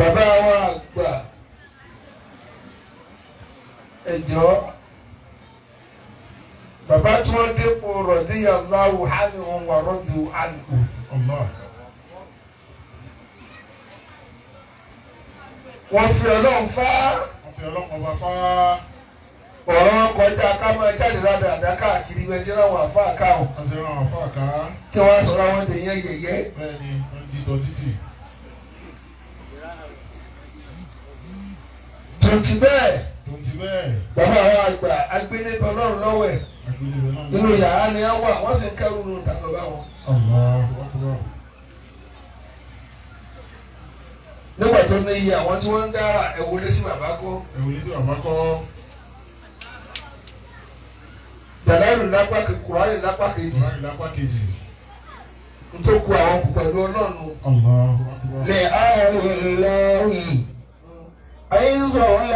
bàbá wa àgbà ẹ̀jọ́ bàbá tí wọ́n dépò radiyallahu anhum wa radu anhu. wọ́n fi ọlọ́run fá. wọ́n fi ọlọ́run ọba fá. ọ̀rọ̀ kọjá ká máa jáde ládà àdá káàkiri bẹ́ẹ̀ tí wọ́n àfa àká o. wọ́n ti rán àfa àká. tí wọ́n sọ̀rọ̀ àwọn ènìyàn yẹ̀yẹ́. bẹ́ẹ̀ni wọ́n ti tọ́ títì. tonti bẹ́ẹ̀. tonti bẹ́ẹ̀. bàbá àwọn àgbà agbélébọ ọlọ́run lọ́wọ́ ẹ̀. nínú yàrá ni wọ́n wà wọ́n sì ń kẹ́rù nù tà lọ́ba wọn. nígbà tó ní iye àwọn tí wọ́n ń dára ẹ̀wọlé tí bàbá kọ́. ẹ̀wọlé tí bàbá kọ́. dàlárù lápá kejì kùránì lápá kejì. kùránì lápá kejì. ntòkù àwọn pẹ̀lú ọlọ́run. lè àwọn ìlọ́wì àìsàn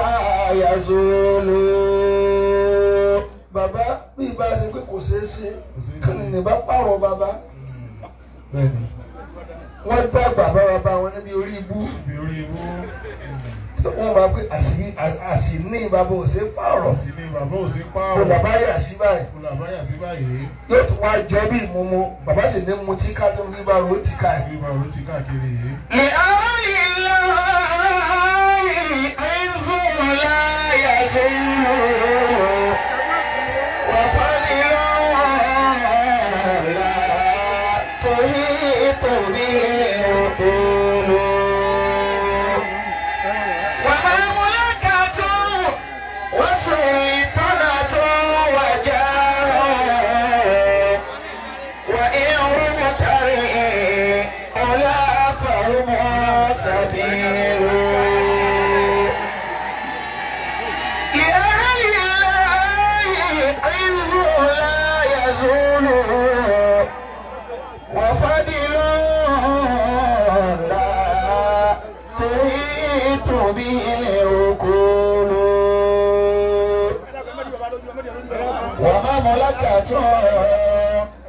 àyàzọ́lù. bàbá bí ibà ṣe pé kò ṣeé ṣe kí ni bá pààrọ̀ bàbá. wọ́n dá bàbá wọn níbi orí ibú. wọ́n máa pé àṣìní bàbá ò ṣe pààrọ̀. àṣìní bàbá ò ṣe pààrọ̀. kò làbá yà sí báyìí. kò làbá yà sí báyìí. yóò tún wá jọ bí ìmúmu bàbá sì ní mu tí ká tó ń bíbá ro ti ká ẹ̀. bíbá ro ti káàkiri yìí. lè àwọn ìlọ́wì àìsàn àyàzọ́lù.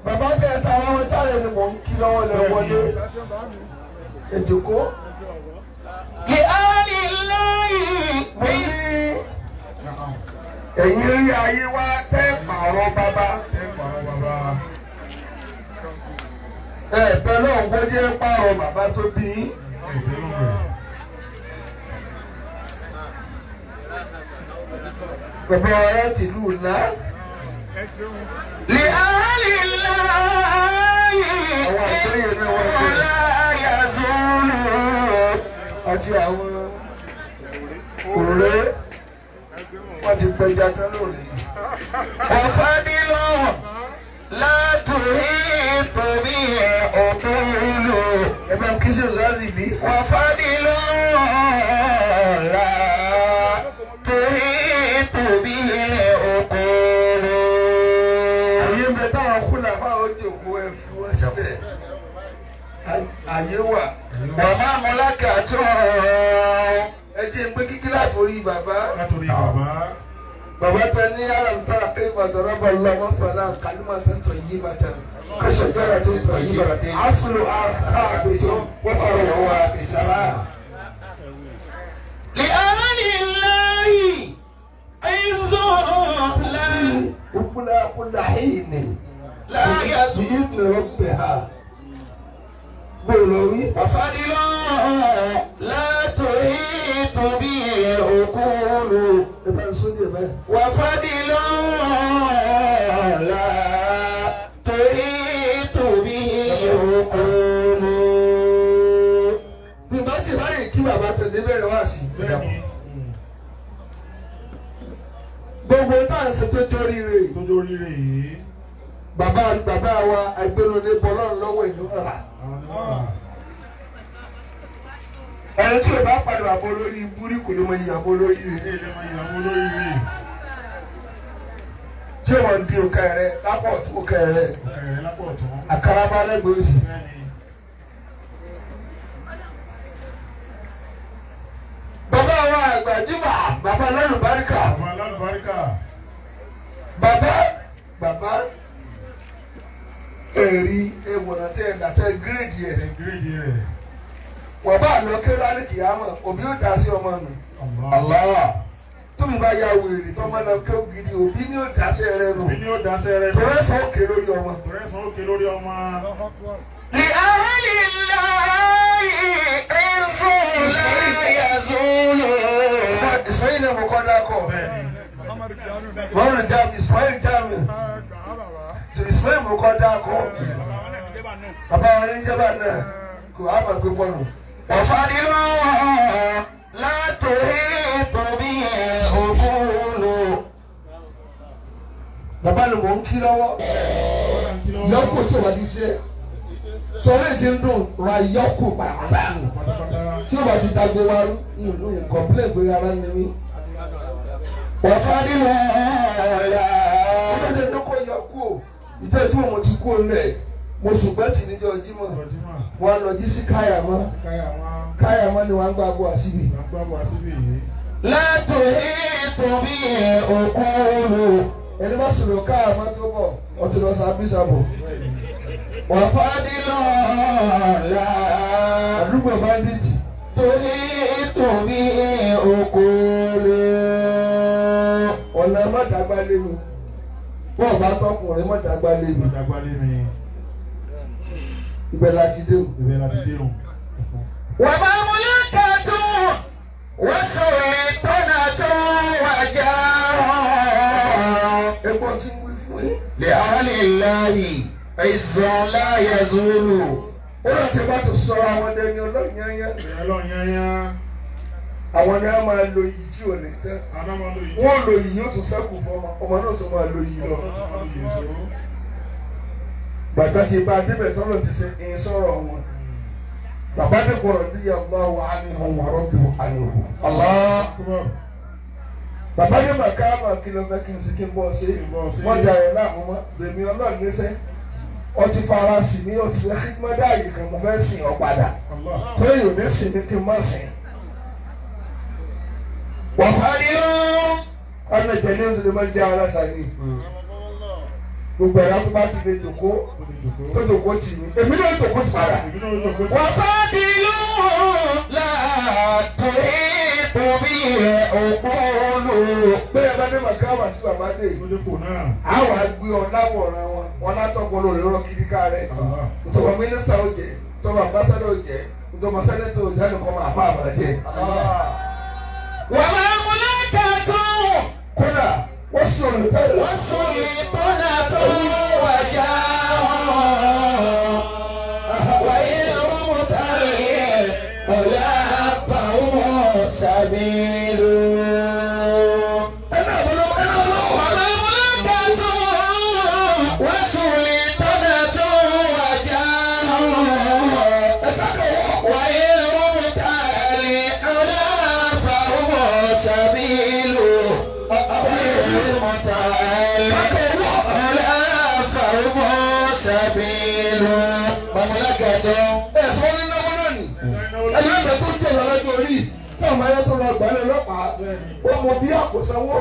bàbá tẹ ẹ tàwọn ọmọ táyà ni mò ń kí lọ́wọ́ lẹ wọlé èjòkó. kí á lè lóyún. mo ní ẹ̀yin rí ayé wá tẹ́ pààrọ̀ bàbá. bẹ́ẹ̀ náà kó jẹ́ pààrọ̀ bàbá tó bí. bàbá ọ̀rẹ́ tìlú ńlá. لأهل الله لا يزول àti àwọn òrùlé wọ́n ti gbẹja tán lórí. وفضل لا تحيط به عقول. ẹ bá ń kí sí òzáàzì bí. وفضل لا تحيط به عقول. kúlà fáwọn òjòkó ẹ fi wọn síbẹ̀ àyè wà. bàbá mọ́láka tó ẹ jẹ́ pé kíkí látòrí bàbá. látòrí bàbá. bàbá tẹ ní alamtara pé ìbàdàn bá lọ́wọ́ fàlà kálímà tó ń tọ̀ yí bàtà kọ́sọ̀ gbára tó ń tọ̀ yí bàtà àfúlò àkàbèjọ wọ́n fara wọ́n wà fìsàrà. لأهل الله عزهم لا وكلا كل حين لا يزول بإذن ربها بولوي وفضل لا تحيط به عقول. وفضل لا تحيط به عقول. bí bá ti ráyè kí bàbá tẹ̀lé bẹ̀rẹ̀ wá sí. gbogbo tá à ń ṣe tó jórí rè. tó jórí rè yìí. bàbá wa agbélódé bọ́lọ́run lọ́wọ́ ìlú rà. ẹni tí o bá padà wà bọ́ lórí búrí kò lè mọ ìyàbọ̀ lórí rè. ṣé wọ́n di òkè rẹ lápò ọ̀tún òkè rẹ. àkàràbà lẹ́gbẹ̀ẹ́ òsì. bàbá wa àgbà jìbà bàbá lálùbáríkà. bàbá ẹ̀rí ẹ̀wọ̀n àti ẹ̀dà tẹ gírèdì ẹ̀. wọ́n bá lọ kéré ní kìyàmọ̀ òbí ó dá sí ọmọ mi. Allah tóbi bá ya wèrè tó máa lọ kéwù gidi òbí ni ó dá sí rẹ nù. òbí ni ó dá sẹ́rẹ̀ nù. tòrẹ́ sọ òkè lórí ọmọ. tòrẹ́ sọ òkè lórí ọmọ. لأهل الله عز لا يزول. Ismail náà mo kọ́ dákọ̀. wọ́n rìn jáàmù Ismail jáàmù. Ismail mo kọ́ dákọ̀. bàbá wọn ní jẹ́bà náà kò á máa gbé pọ́nù. وفضل لا تحيط به عقول. bàbá ni mò ń kí lọ́wọ́. yọkù tí o bá ti ṣe sọ̀rọ̀ ti ń dùn ra yọkù pàápàá tí o bá ti dàgbé wa kọ̀pílẹ̀ gbé ara ní mi. وفضل لا. ọlọ́dẹ ló kọ́ yọkù o ìtẹ́jú mo ti kú olè mo ṣùgbọ́n tì níjọ́ Jímọ̀ wọn lọ jí sí káyàmọ́ káyàmọ́ ni wọ́n á gbà bọ̀ àṣìbì. لا تحيط به عقول. ẹni bá sọ̀rọ̀ káyàmọ́ tó bọ̀ ọtí lọ sábìsàbọ̀. وفضل لا àdúgbò bandits. تحيط به عقول. ọ̀nà mọ̀dàgbà lé mi bọ́ọ̀ bá tọkùnrin mọ̀dàgbà lé mi ibẹ̀ láti dé o. ومملكة وسلطنة وجاه. ẹ̀gbọ́n tí ń wí fún yín. لأهل الله عز لا يزول. ó lọ ti bá tó sọ̀rọ̀ àwọn ẹni ọlọ́yìnyányá. àwọn ni a máa lo iyì tí ò ní tán. wọ́n lo iyì yóò tún sẹ́kù fún ọmọ náà tó máa lo iyì lọ. bàtà ti bá débẹ̀ tọ́lọ̀ ti ṣe ń sọ̀rọ̀ wọn. bàbá mi kọ̀rọ̀ bí Allahu anhum wa radu anhu. Allah. bàbá mi mà ká mà kí ló fẹ́ kí n sì kí n bọ́ ṣe. wọ́n da ẹ̀ láàmú mọ́ bèmí ọlọ́run níṣẹ́. ọtí fara sí ní ọtí ẹ̀kígbọ́dá yìí kan mo fẹ́ sìn ọ́ padà. tó yìí ò ní sìn ní kí n má sìn. وفضل ọ̀nà ìjẹ̀lé oṣù máa ń jẹ́ aláṣà ni. gbogbo ẹ̀rọ tó bá ti lè jòkó tó jòkó tì mí èmi náà jòkó ti padà. وفضل لا تحيط به عقول. bẹ́ẹ̀ bá dé màkàmà tí bàbá dé àwọn àgbẹ̀ ọ̀làwọ̀ràn wọn látọ̀gbọ́n lórí ọ̀rọ̀ kíríkà rẹ̀ ìtọ́wọ́ mínísítà ó jẹ́ ìtọ́wọ́ àmbásádọ̀ ó jẹ́ ìtọ́wọ́ sẹ́nẹ́tọ̀ ó jẹ́ àdìkọ́ máa fà àbàjẹ́. ومملكة kódà wọ́n sọ olùtẹ́lẹ̀. وسلطنة وجاه. وإن مبتغي ولا فهم سبيل. ومملكة وسلطنة وجاه. وإن مبتغي ولا فهم سبيل. ẹ̀sọ́ ní náwó náà nì. ẹ̀yọ́ ìgbà tó jẹ́ ìrọ̀lẹ́jọ́ orí táwọn ayé tó lọ gbà lọ́pàá wọ́n mọ bí àkósanwó.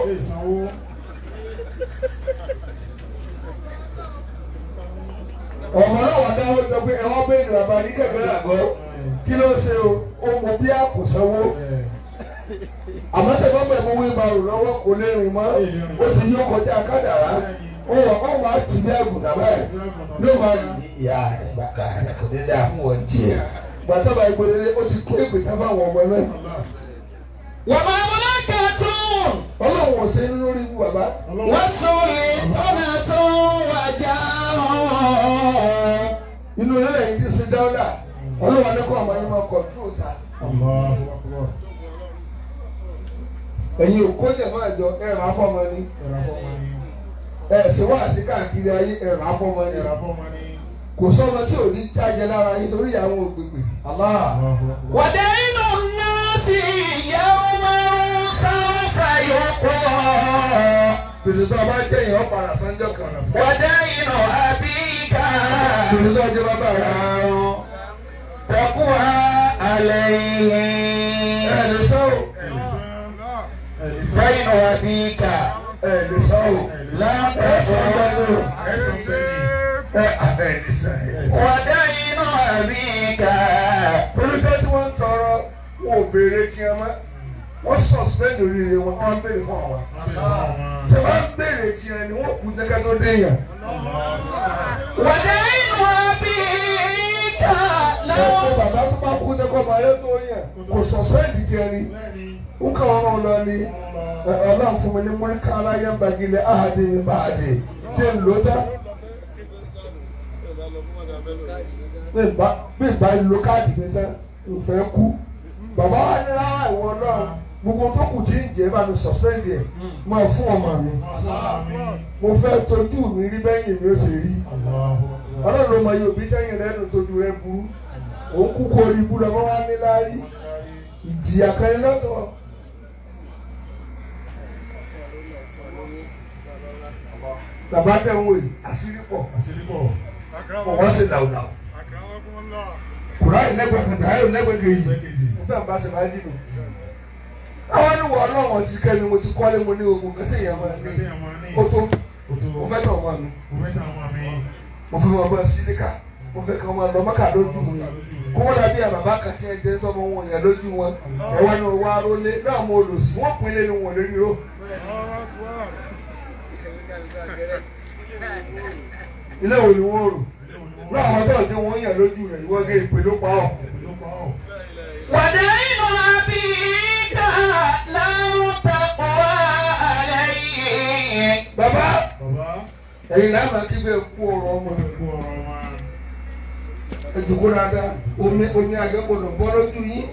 ọmọ náà wà dáwọ́ jọ pé ẹ̀wọ́n bẹ́ẹ̀ ni bàbá yìí kẹ̀kẹ́ àgọ́ kí ló ṣe o ó mọ bí àkósanwó. àmọ́ tẹ bá bẹ̀ mú wíńbarò lọ́wọ́ kò lè rìn mọ́ ó ti yọ kọjá kádàrá ó wà á tì ní àgùntàn báyìí ló máa yí ìyá rẹ̀ bàtà rẹ̀ kò ní dáa fún wọn tiẹ̀. bàtà bá ìgbòlélé ó ti kó ìgbìtà fáwọn ọmọ náà. ومملكة ọlọ́run ò ṣe ní lórí ikú bàbá. وسلطنة وجاه. inú ilé lẹ́yìn tí sin dáúdà ọlọ́run alẹ́kọ̀ọ́ àmọ́ yín máa kọ̀ntrol ta. ẹ̀yin òkú jẹ̀ máa jọ ẹ̀rọ afọ́mọ ni. ẹ̀sìn wá sí káàkiri ayé ẹ̀rọ afọ́mọ ni. kò sọ́mọ tí ò ní jájẹ lára yín torí ìyàwó ògbègbè. ودين الناس يوما سوف يقضى. gbèsè tó a bá jẹ́ ìyàn padà sanjọ́ kan. ودين أبيك gbèsè tó a jẹ́ bàbá rẹ̀. تقوى عليه. lè sọ́wọ́. دين أبيك lè sọ́wọ́. لا تسأل. ودين أبيك torí pé tí wọ́n ń wọn ò béèrè tiẹ̀ mọ́ wọ́n suspend oríire wọn wọ́n béèrè fún àwọn. tí wọ́n béèrè tiẹ̀ ni wọ́n kú dẹ́gẹ́ tó dé yàn. wàdà inú àbí ká lọ́wọ́. ẹ̀kọ́ bàbá tó bá kú dẹ́kọ̀ bá yẹ tó yàn kò suspend tiẹ̀ ni n kà wọ́n lọ ni ọlọ́run fún mi ní múlíkà aláyé ń bagilẹ̀ ahadi ní báàdì tẹ̀ ń lò tá. bí ìbá lo káàdì mi tán nfẹ́ kú bàbá wa ní rárá ìwọ náà gbogbo tó kù tí ń jẹ́ bá mi suspend ẹ̀ máa fún ọmọ mi mo fẹ́ tójú mi rí bẹ́yìn mi ó sì rí ọlọ́run ló mọ iye òbí tẹ́yìn rẹ̀ nù tójú rẹ̀ burú òun kú kó orí ibú lọ́wọ́ wá ní láárí ìjìyà kan ní lọ́dọ̀. bàbá tẹ̀ ń wò yìí àṣírí pọ̀ wọ́n ṣe dàwùdàwù kùrá ìlẹ́gbẹ̀ẹ́ kan dàáyò lẹ́gbẹ̀ẹ́ yìí nígbà bá ṣe máa dìbò. àwọn ènìwọ̀ ọlọ́run ti kẹ́ mi mo ti kọ́lé mo ní ogun kẹ́tẹ́ ìyá máa ní ó tó mo fẹ́ tàn wọ́n mi mo fẹ́ wọn bọ́ sílíkà mo fẹ́ kí wọ́n máa lọ mọ́kà lójú mi kó wọ́n dàbí àbàbá kan tí ẹ jẹ́ tọ́mọ wọn yẹn lójú wọn ẹ wá ní wọ́n arólé náà mo lò sí wọ́n pín lé ní wọn lórí ró. ilé wo ni wọ́n rò ní àwọn tó ọjọ́ wọn yàn lójú rẹ̀ ìwọ́n gé ìpè ló pa ọ́. wàdà inú àbí ká lọ́wọ́ tàkùn wá àlẹ́ yìí. bàbá ẹ̀yin náà máa kí bẹ́ẹ̀ kú ọ̀rọ̀ ọmọ ẹ̀dùnkún dáadáa omi àgẹ́gbọ̀dọ̀ bọ́ lójú yín.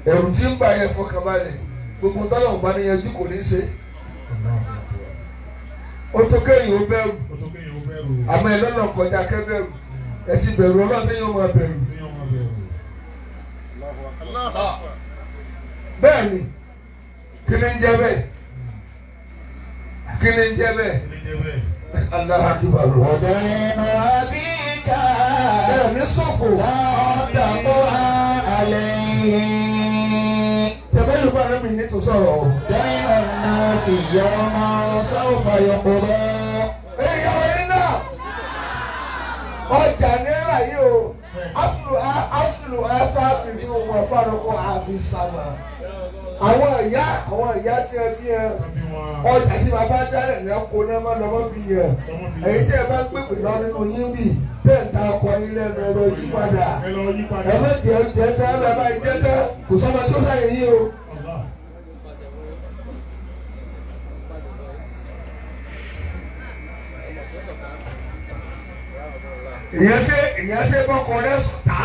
ẹ̀rù tí ń bà yẹn fọkànbalẹ̀ gbogbo tọ́lọ̀ ń bá níyanjú kò ní ṣe. ó tó kéyìn ó bẹ̀rù àmọ́ ẹ lọ́nà kọjá kẹ́bẹ̀rù ẹ ti bẹ̀rù ọlọ́sẹ̀ yóò máa bẹ̀rù. bẹ́ẹ̀ ni kí ni ń jẹ́ bẹ́ẹ̀ kí ni ń jẹ́ bẹ́ẹ̀ Allahu Akbar. wàdà inú àbí ká ẹ̀ ní sọ̀fò lọ́wọ́ tàkùn wá àlẹ́ yìí. tẹ̀bẹ́ yorùbá rẹ̀ mi ní tó sọ̀rọ̀ o. بين الناس يوما سوف يقضى. èèyàn ẹni náà ọjà náírà yìí o asùlù ẹ̀fà bìtú wọn fárọkọ àfi sàmà. àwọn ìyá tí ẹ bí ẹ ọjà tí bàbá dálẹ̀ ní ẹ̀kọ́ náà má lọ́mọ́ bí yẹ èyí tí ẹ bá ń pèpè lọ nínú yín bì bẹ́ẹ̀ ń ta ọkọ̀ yín lẹ́nu ẹ̀rọ yí padà ẹ má jẹ́ tẹ́ ẹ bá yín jẹ́ tẹ́ kò sọ́mọ tí ó sáyé yín o. ìyẹn ṣe bọ́kọ rẹ̀ sọ̀tá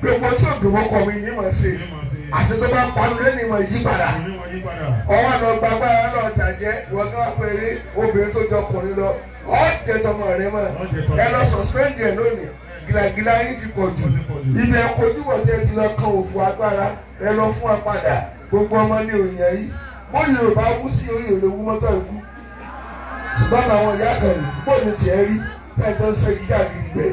gbogbo tí òdò bọ́kọ mi ní màá ṣe àṣetọ́ bá panu lẹ́nu ìmọ̀ yí padà ọwọ́ àná gbàgbá ẹ̀ lọ dàjẹ́ wọ́n ká péré obìnrin tó jọ ọkùnrin lọ ọ́ jẹ́ tọmọ rẹ mọ́ ẹ lọ sọ̀spẹ́ndì ẹ̀ lónìí gìlàgìlà yín ti pọ̀ jù ibẹ̀ kojúbọ̀ tẹ́ ti lọ kan òfò agbára ẹ lọ fún wa padà gbogbo ọmọ ní òyìn yìí bóyá Yorùbá wú sí orí òlòwú mọ́tò ikú ṣùgbọ́n àwọn ìyá kan rí bóyá tiẹ̀ rí tẹ́ tó ń ṣe gíga gidi gbé.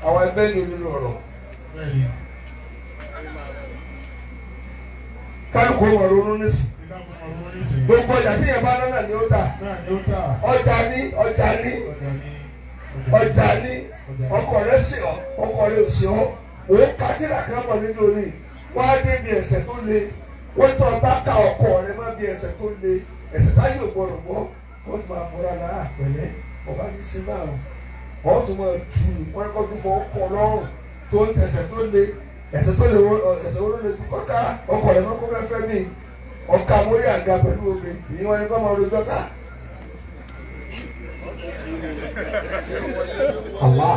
àwọn ẹgbẹ́ ní olúlo ọ̀rọ̀ kálukú wọn ronú nísì gbogbo ọjà tí yẹn bá lọ́nà ni ó tà ọjà ní ọkọ rẹ sí ọ ọkọ rẹ ò sí ọ òun kátìrà kan bọ̀ nínú orí wọ́n á débi ẹ̀ṣẹ̀ tó le wọ́n tọ́ bá ka ọkọ rẹ má bí ẹ̀ṣẹ̀ tó le ẹ̀ṣẹ̀ táyé ò gbọdọ̀ gbọ́ wọ́n ti máa fọra lára pẹ̀lẹ́ ọba ti ṣe máa wọ́n tún máa tu wọ́n kọ́ tó fọ ọkọ̀ lọ́rùn tó ń tẹ̀sẹ̀ tó le ẹ̀sẹ̀ tó le ẹ̀sẹ̀ wo ló le kọ́ká ọkọ̀ rẹ̀ mọ́kọ́ fẹ́fẹ́ mi ọ̀ka mórí àga pẹ̀lú omi èyí wọn ni kọ́ máa rojọ́ ká. àwa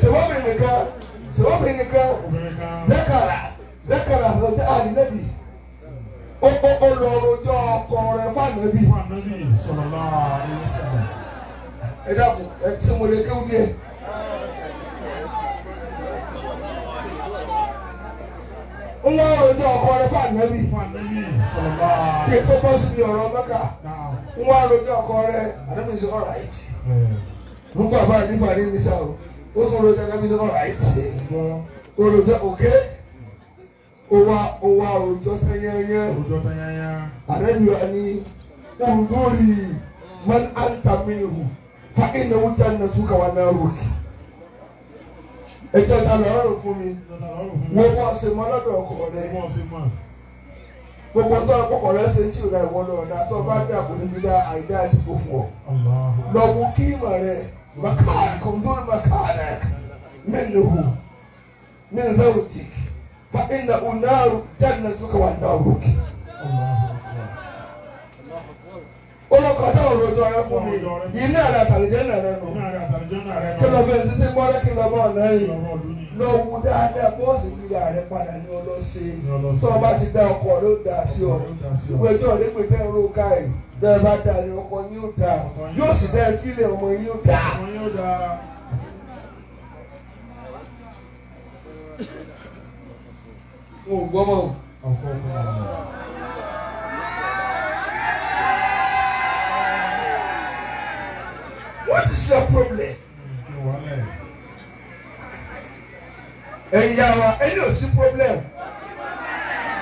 sèwọ́mì nìkan dẹ́kàrà àtọ́jú àdínẹ́bì ó lọ rojọ́ ọkọ̀ rẹ̀ fànẹ́bì. ẹ dàpọ̀ ẹ tí mo lè kéwù díẹ̀. ń wọ́n rojọ́ ọkọ rẹ̀ fún ànábì kí tó fọ́ sí ọ̀rọ̀ Mẹ́kà ń wọ́n rojọ́ ọkọ rẹ̀ ànábì sí ọ̀rọ̀ àìtì nígbà bá nípa ní nísà o ó tún rojọ́ ànábì sí ọ̀rọ̀ àìtì ó rojọ́ òkè ó wá rojọ́ tẹ́yẹ́yẹ́ ànábì wa ní olórí man anta minhu fa innahu jannatuka wa naruka. Ẹjọ́ ta lọ́rùn fún mi. Wo bọ́ ṣe mọ́ lọ́dọ̀ ọkọ rẹ̀. Gbogbo tó ọkọ rẹ̀ ṣe tí ò dá ìwọ lọ ọ̀dà tó bá dà kò ní fi dá àìdá àdìgbò fún ọ. Lọ wo kí ìmọ̀ rẹ̀ makana kòmdúró makana minhu min zawjik fa innahu naru jannatuka wa naruka. Olùkọ́ táwọn olùjọ rẹ fún mi iná rẹ àtàlẹ́jẹ́ náà rẹ nù. Kí lọ bẹ ṣiṣẹ́ mọ́lẹ́ kí lọ bọ̀ ọ̀nà yìí. Lọ wù dáadáa bọ́ọ̀sì gbígbà rẹ padà ní ọlọ́sẹ̀. Sọ ọba ti dá ọkọ̀ ló dà sí ọ. Ìwé ẹjọ́ rẹ pé tẹ́ ń ro káyì. Bẹ́ẹ̀ bá dà ní ọkọ̀ yín ó dà. Yóò sì dá ìfilẹ̀ ọmọ yín ó dà. Mo gbọ́ mọ́. What is your problem? Ẹ̀yà wa ẹni ò sí problem.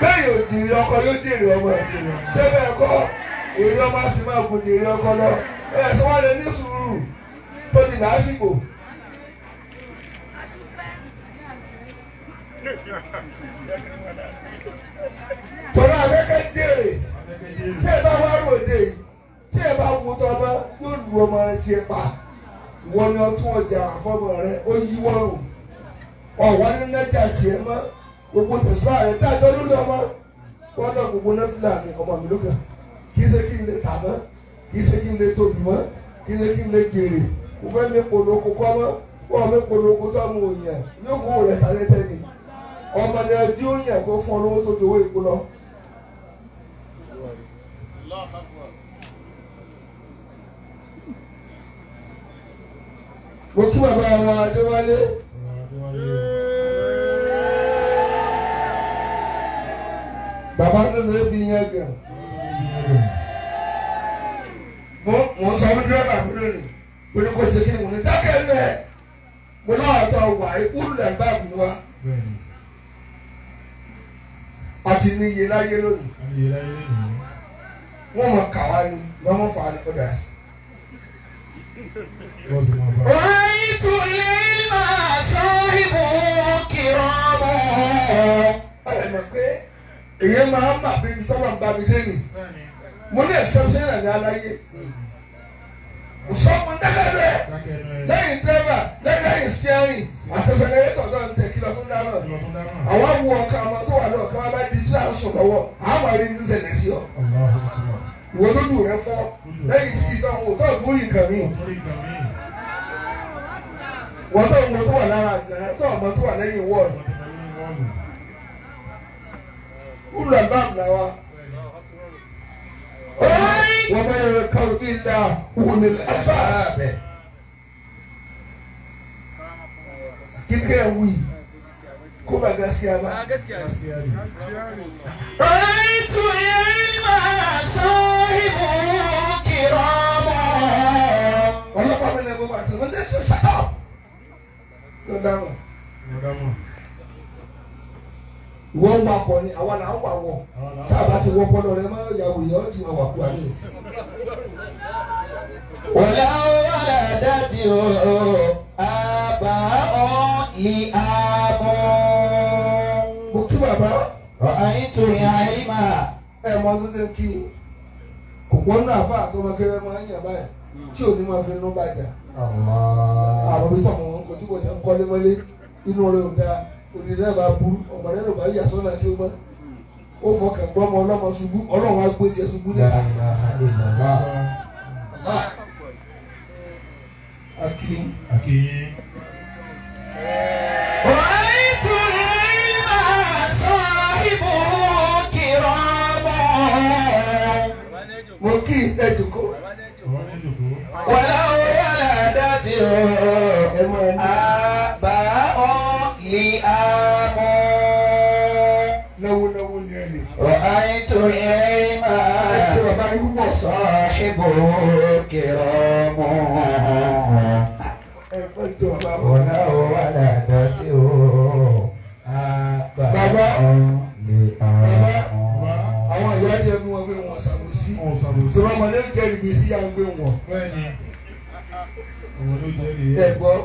Bẹ́ẹ̀ yóò jèrè ọkọ yóò jèrè ọmọ. Ṣé bẹ́ẹ̀ kọ́ èrè ọmọ sì máa kò jèrè ọkọ lọ? Ẹ̀ sọ wọ́n lè ní sùúrù tó di lásìkò. Tọ́lá akẹ́kẹ́ jèrè tí ẹ bá wá ròde yìí. Tí ẹ bá wo tọ́mọ yóò lu ọmọ rẹ tiẹ̀ pa wọ́n ní ọtún ọjà àfọ́mọ rẹ ó yí wọ́rùn ọ̀wọ́n ní nẹ́jà tiẹ̀ mọ́ gbogbo tẹ̀síwá rẹ dájọ́ lórí ọmọ wọ́n náà gbogbo náà fìlà ní ọmọ mi lókè kì í ṣe kí n lè tà mọ́ kì í ṣe kí n lè tóbi mọ́ kì í ṣe kí n lè jèrè mo fẹ́ mi polówó kọ́ mọ́ wọ́n mi polówó tó mú òyìn yóò fún òun rẹ̀ tálẹ́tẹ́ ni ọmọ ni ẹdí ó yàn kó fún ọ lówó tó dowó ìkú lọ. Mo kí bàbá àwọn Adéwálé. Bàbá tó lè fi yẹn gàn. Mo sọ fún dírẹ́bà mi lónìí. Mo ní kó ṣe kí ni mo ní dákẹ́ lẹ̀. Mo náà àtọ̀ wà ìkúrú lẹ̀ bá mi wá. Àti ní iye láyé lónìí. Wọ́n mọ̀ kàwá ni lọ́mọ fà á ní ọ̀dà sí. رأيت العلم صاحبه كرام. Ẹ mọ̀ pé èyí máa ń bà bí ibi tọ́wọ́ ń bá mi dé nì. Mo ní exception náà ní aláyé. Sọ́mu dákẹ́rẹ́ lẹ́yìn dẹ́rẹ́bà lẹ́yìn steering àtẹ̀sẹ̀lẹ́yìn tọ̀dọ̀ ń tẹ̀ kí lọ tó dáná. Àwọn awo ọ̀ka ọmọ tó wà lọ́ọ̀ká wọn bá di tí a sùn lọ́wọ́ àwọn àrí ń ṣẹlẹ̀ sí ọ. Ìwọ lójú rẹ fọ́ lẹ́yìn títí tó ń wò tó ń rí nǹkan mi. Wọ́n tó ń wo tó wà lára àgbẹ̀rẹ̀ tó ọmọ tó wà lẹ́yìn wọ́ọ̀lù. Kúlù àbámu náà wá. Wọ́n bá yẹrẹ kàwé ilà òun àbáàbẹ̀. Kíkẹ́ wí kó bá gaskiya ba. رأيت العلم صاحبه كرام. Ọlọ́pàá mi lè gbogbo àti ọ̀nà ẹ̀ṣẹ̀ ṣàtọ̀. Ló dáhùn. Ìwọ ń wakọ̀ ni àwa là ń wà wọ̀. Tá a bá ti wọ pọ́nlọ rẹ máa yàwó yẹ ọ́ ti máa wà kú àlẹ́ yìí. ولو ولدته آباء لآب. Mo kí bàbá. رأيت العلم. Ẹ mọ ọdún tẹ kí kò pọ́n náà fún àtọmọkẹrẹ máa ń yàn báyìí tí ò ní máa fi nú bàjá. Àwọn ibi tó àwọn kò tí kò tẹ́ ń kọ́lé mọ́lé inú rẹ̀ ò dáa òní rẹ̀ bá burú ọmọ rẹ̀ ló bá yà sọ́nà kí ó mọ́. Ó fọkàn gbọ́ ọmọ ọlọ́mọ ṣubú ọlọ́run á gbé jẹ ṣubú níta. Akin. رأيت العلم صاحبه كرام. Mo kí ẹ̀dùnkó. ولو ولدته آباء لآب. Náwó ní ẹ̀lì. رأيت العلم صاحبه كرام. Ẹ̀fọ́jọ́ bàbá. ولو ولدته آباء لآب. Àwọn ìyá jẹ́ bí wọ́n fi wọn ṣàbòsí ṣàbòsí sọ̀rọ̀ ọmọ ló jẹ́ ìgbésí yà ń gbé wọn. ẹ̀gbọ́n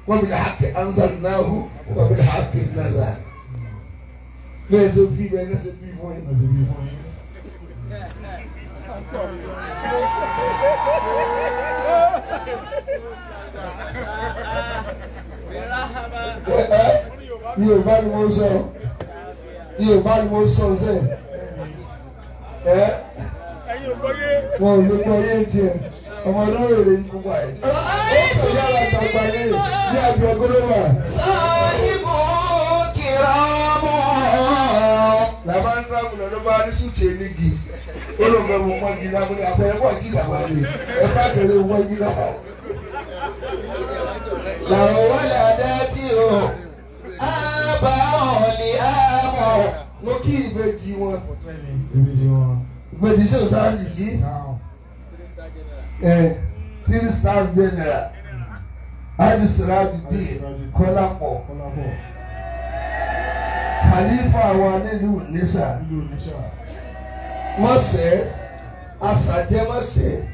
wọ́n bí hàkì anzal náà hù wọ́n bí hàkì nàzà. bẹ́ẹ̀ sọ fi bẹ́ẹ̀ ní ṣe bí fún yín. Yorùbá ni mo sọ Yorùbá ni mo sọ ṣe wọn ò lè gbọ́ yé tiẹ̀ ọmọ olóòrè yìí gbogbo àyè. ó sọ yàrá àtàgbà yẹn ní àbí ọgọ́dọ́wà. Sahibu kiramu. làbá ń gbàgbọ́ lọ́dọ́ bá ní sùn tiẹ̀ nígi ó lọ bẹ mọ mọ́gi náà mo ní àpẹẹrẹ pọ̀ jí làwọn àlè ẹ bá tẹ̀lé mọ́gi náà. làwọn wọlé adé tí o àbá ọ̀lì àmọ̀. mo kí ìbejì wọn ìbejì sèwọ́n sáà yìí 3-star general Haji Sirajuddin Kọ́lápọ̀ Khalifa wa nílùú Nisa mọ̀sẹ̀ asàjẹ́ mọ̀sẹ̀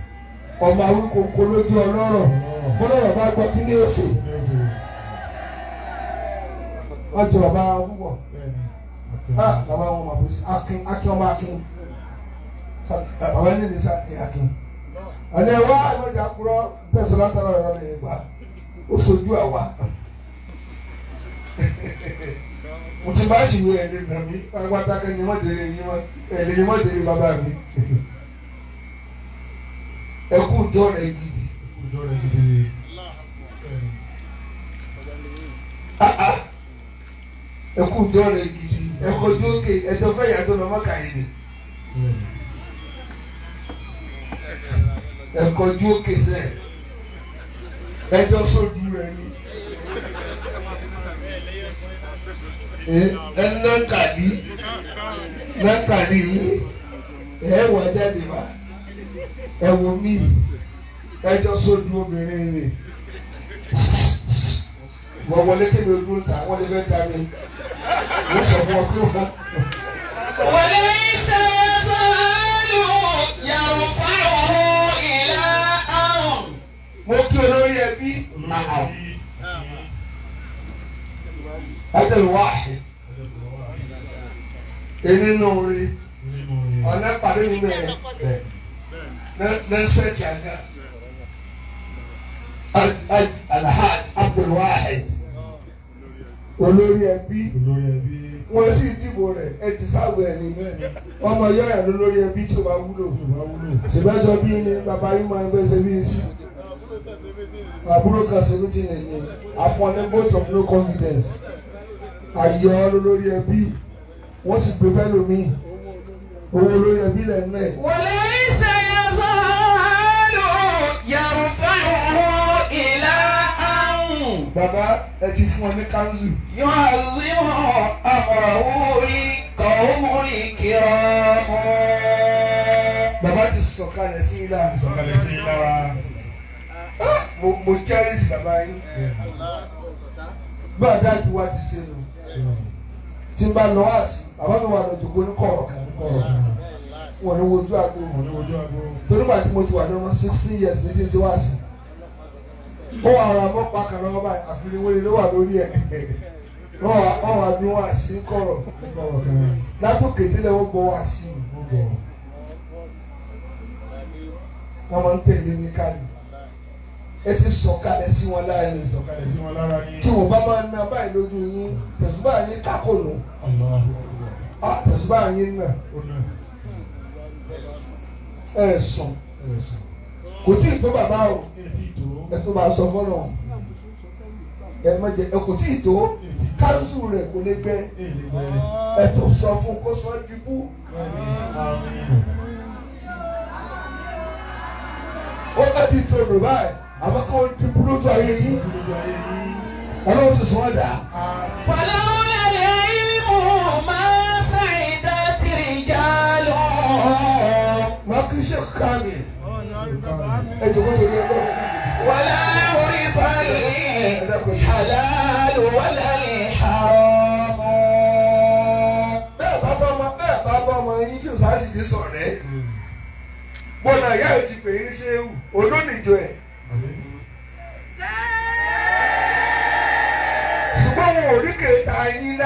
ọmọ awíkoko lójú ọlọ́rọ̀ bọ́lọ́rọ̀ bá gbọ́ kí ní òsè wọ́n jọ ọba púpọ̀ bàbá wọn máa bó sí akin ọmọ akin bàbá ní Nisa ní akin ọ̀nà ẹ̀wá àgbẹ̀jà kúrọ́ tẹ̀sán látara ọ̀rọ̀ lè gbà ó sojú àwa mo ti bá ṣìwé ẹ̀rẹ́ nà mí pátákẹ́ ni wọ́n dèrè yín wọn ẹ̀rẹ́ ni wọ́n dèrè bàbá mi ẹkú jọ rẹ̀ gidi ẹkú jọ rẹ̀ gidi ẹkọ jókè ẹjọ fẹ́ yàtọ̀ lọ́mọ kàyéde ẹkọ jókè sẹ ẹjọ sójú rẹ̀ ni. Nankali yìí ẹ wọ jáde wá ẹ wọ mí ẹjọ sójú obìnrin rẹ wọ́n wọlé kébé ojú ta wọ́n lè fẹ́ da mi wọ́n sọ fún ọ pé wọ́n. wọlé sẹ́yẹ́sọ́lù yàrá fáwọn ìlà àrùn. mo kí olórí ẹbí Adel Wahid nínú rí ọ̀nà pàdé mi bẹ́ẹ̀ ní sẹ́ẹ̀tì àga Alhaj Abdul Wahid olórí ẹbí wọ́n sì dìbò rẹ̀ ẹ ti sáwọ ẹ̀ ní ọmọ yọ̀ọ̀yà lórí ẹbí tí o bá wúlò ṣèbẹ́jọ bí ní bàbá yìí máa ń bẹ́ ṣe bí sí àbúrò kan ṣe ló ti nìyẹn àfọ̀nẹ́ vote of no confidence ayọ̀ lórí ẹbí wọ́n sì gbé fẹ́ lómi owó lórí ẹbí lẹ̀ ń lẹ̀. wọlé sẹ́yẹ́sọ́lù yàrá fáwọn ìlà àrùn. bàbá ẹ ti fún ọ ní kanzu. yóò àzímọ̀ àmọ̀wòlì kọ̀ọ̀mọ̀lì kìrọ̀mọ̀. bàbá ti sọ̀kalẹ̀ sí ilá. mo cherish bàbá yín. bá a dájú wa ti ṣe lò tí n bá lọ àṣì bàbá mi wà lọ́jọ́ ní kọ̀rọ̀ kan wọ́n ní wojú àgbo torí bá tí mo ti wà ní ọmọ 16 years ní fífi wá sí ó wà ara mọ́ pàkà lọ́wọ́ báyìí àfihàn wọlé ló wà lórí ẹ̀ wọ́n wà bí wọ́n àṣì ń kọ̀rọ̀ látòkè délẹ̀ wọ́n gbọ́ wá sí wọ́n máa ń tẹ̀lé mi káàdì ẹ ti sọ̀kalẹ̀ sí wọn lára ni tí wọ́n bá máa ń ná báyìí lójú yín tẹ̀sùbá yín kákòlù tẹ̀sùbá yín náà ẹ sùn kò tí ì tó bàbá o ẹ tó máa sọ fọlọ ẹ má jẹ ẹ kò tí ì tó káńsù rẹ kò lè gbẹ ẹ tó sọ fún kó sọ dìbò. ó bá ti tó lò báyìí àmọ́ kó ti búrú tó ayé yín ọlọ́run ti sọ ọ́ dà. fàlàwùlà lè mú máa ṣàìdá tìrìjà lọ. wọ́n kì í ṣe kàmì ẹ jọ̀wọ́ tó yẹ lọ. wàlá orí falẹ̀ halal wàlá lè haram. bẹ́ẹ̀ bá bá ọmọ yín tí o sáà sì di sọ̀rọ̀ rẹ̀ bọ́lá ìyá ẹ̀ ti pè é ṣe é olónìjọ ẹ̀. ṣùgbọ́n wọn ò rí kèéta yín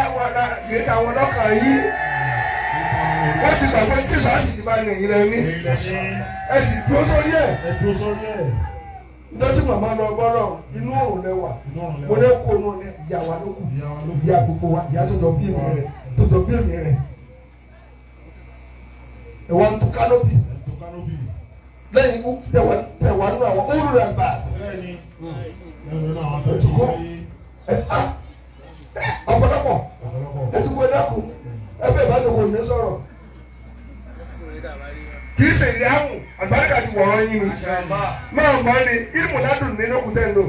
kèéta wọn lọ́kàn yín. wọ́n ti gbàgbé tí sọ́ọ̀sì ti bá ní ẹ̀yìn lẹ́ni. ẹ sì dúró sórí ẹ̀. Ndọ́tí màmá lọ gbọ́dọ̀ inú òrùn lẹ́wà. Mo lè kó inú ìyá wa ló kù. Ìyá gbogbo wa, ìyá tó jọ bí èmi rẹ̀, tó jọ bí èmi rẹ̀. Ẹ̀wà ń tu kánópì. Lẹ́yìn ikú tẹ̀wà nínú àwọn òrùn rẹ̀ gbà. Ẹ̀tùkú ọ̀pọ̀lọpọ̀ ẹ̀tùkú ẹ̀dàkùn ẹ̀bẹ̀ ìbádọ́kọ̀ ní sọ̀rọ̀. Kì í ṣe ìdí àmù àgbàdìkà ti wọ̀rọ̀ yín ni. Máa mọ̀ ni ilmu ládùn ní lókun tẹ́ ń lò.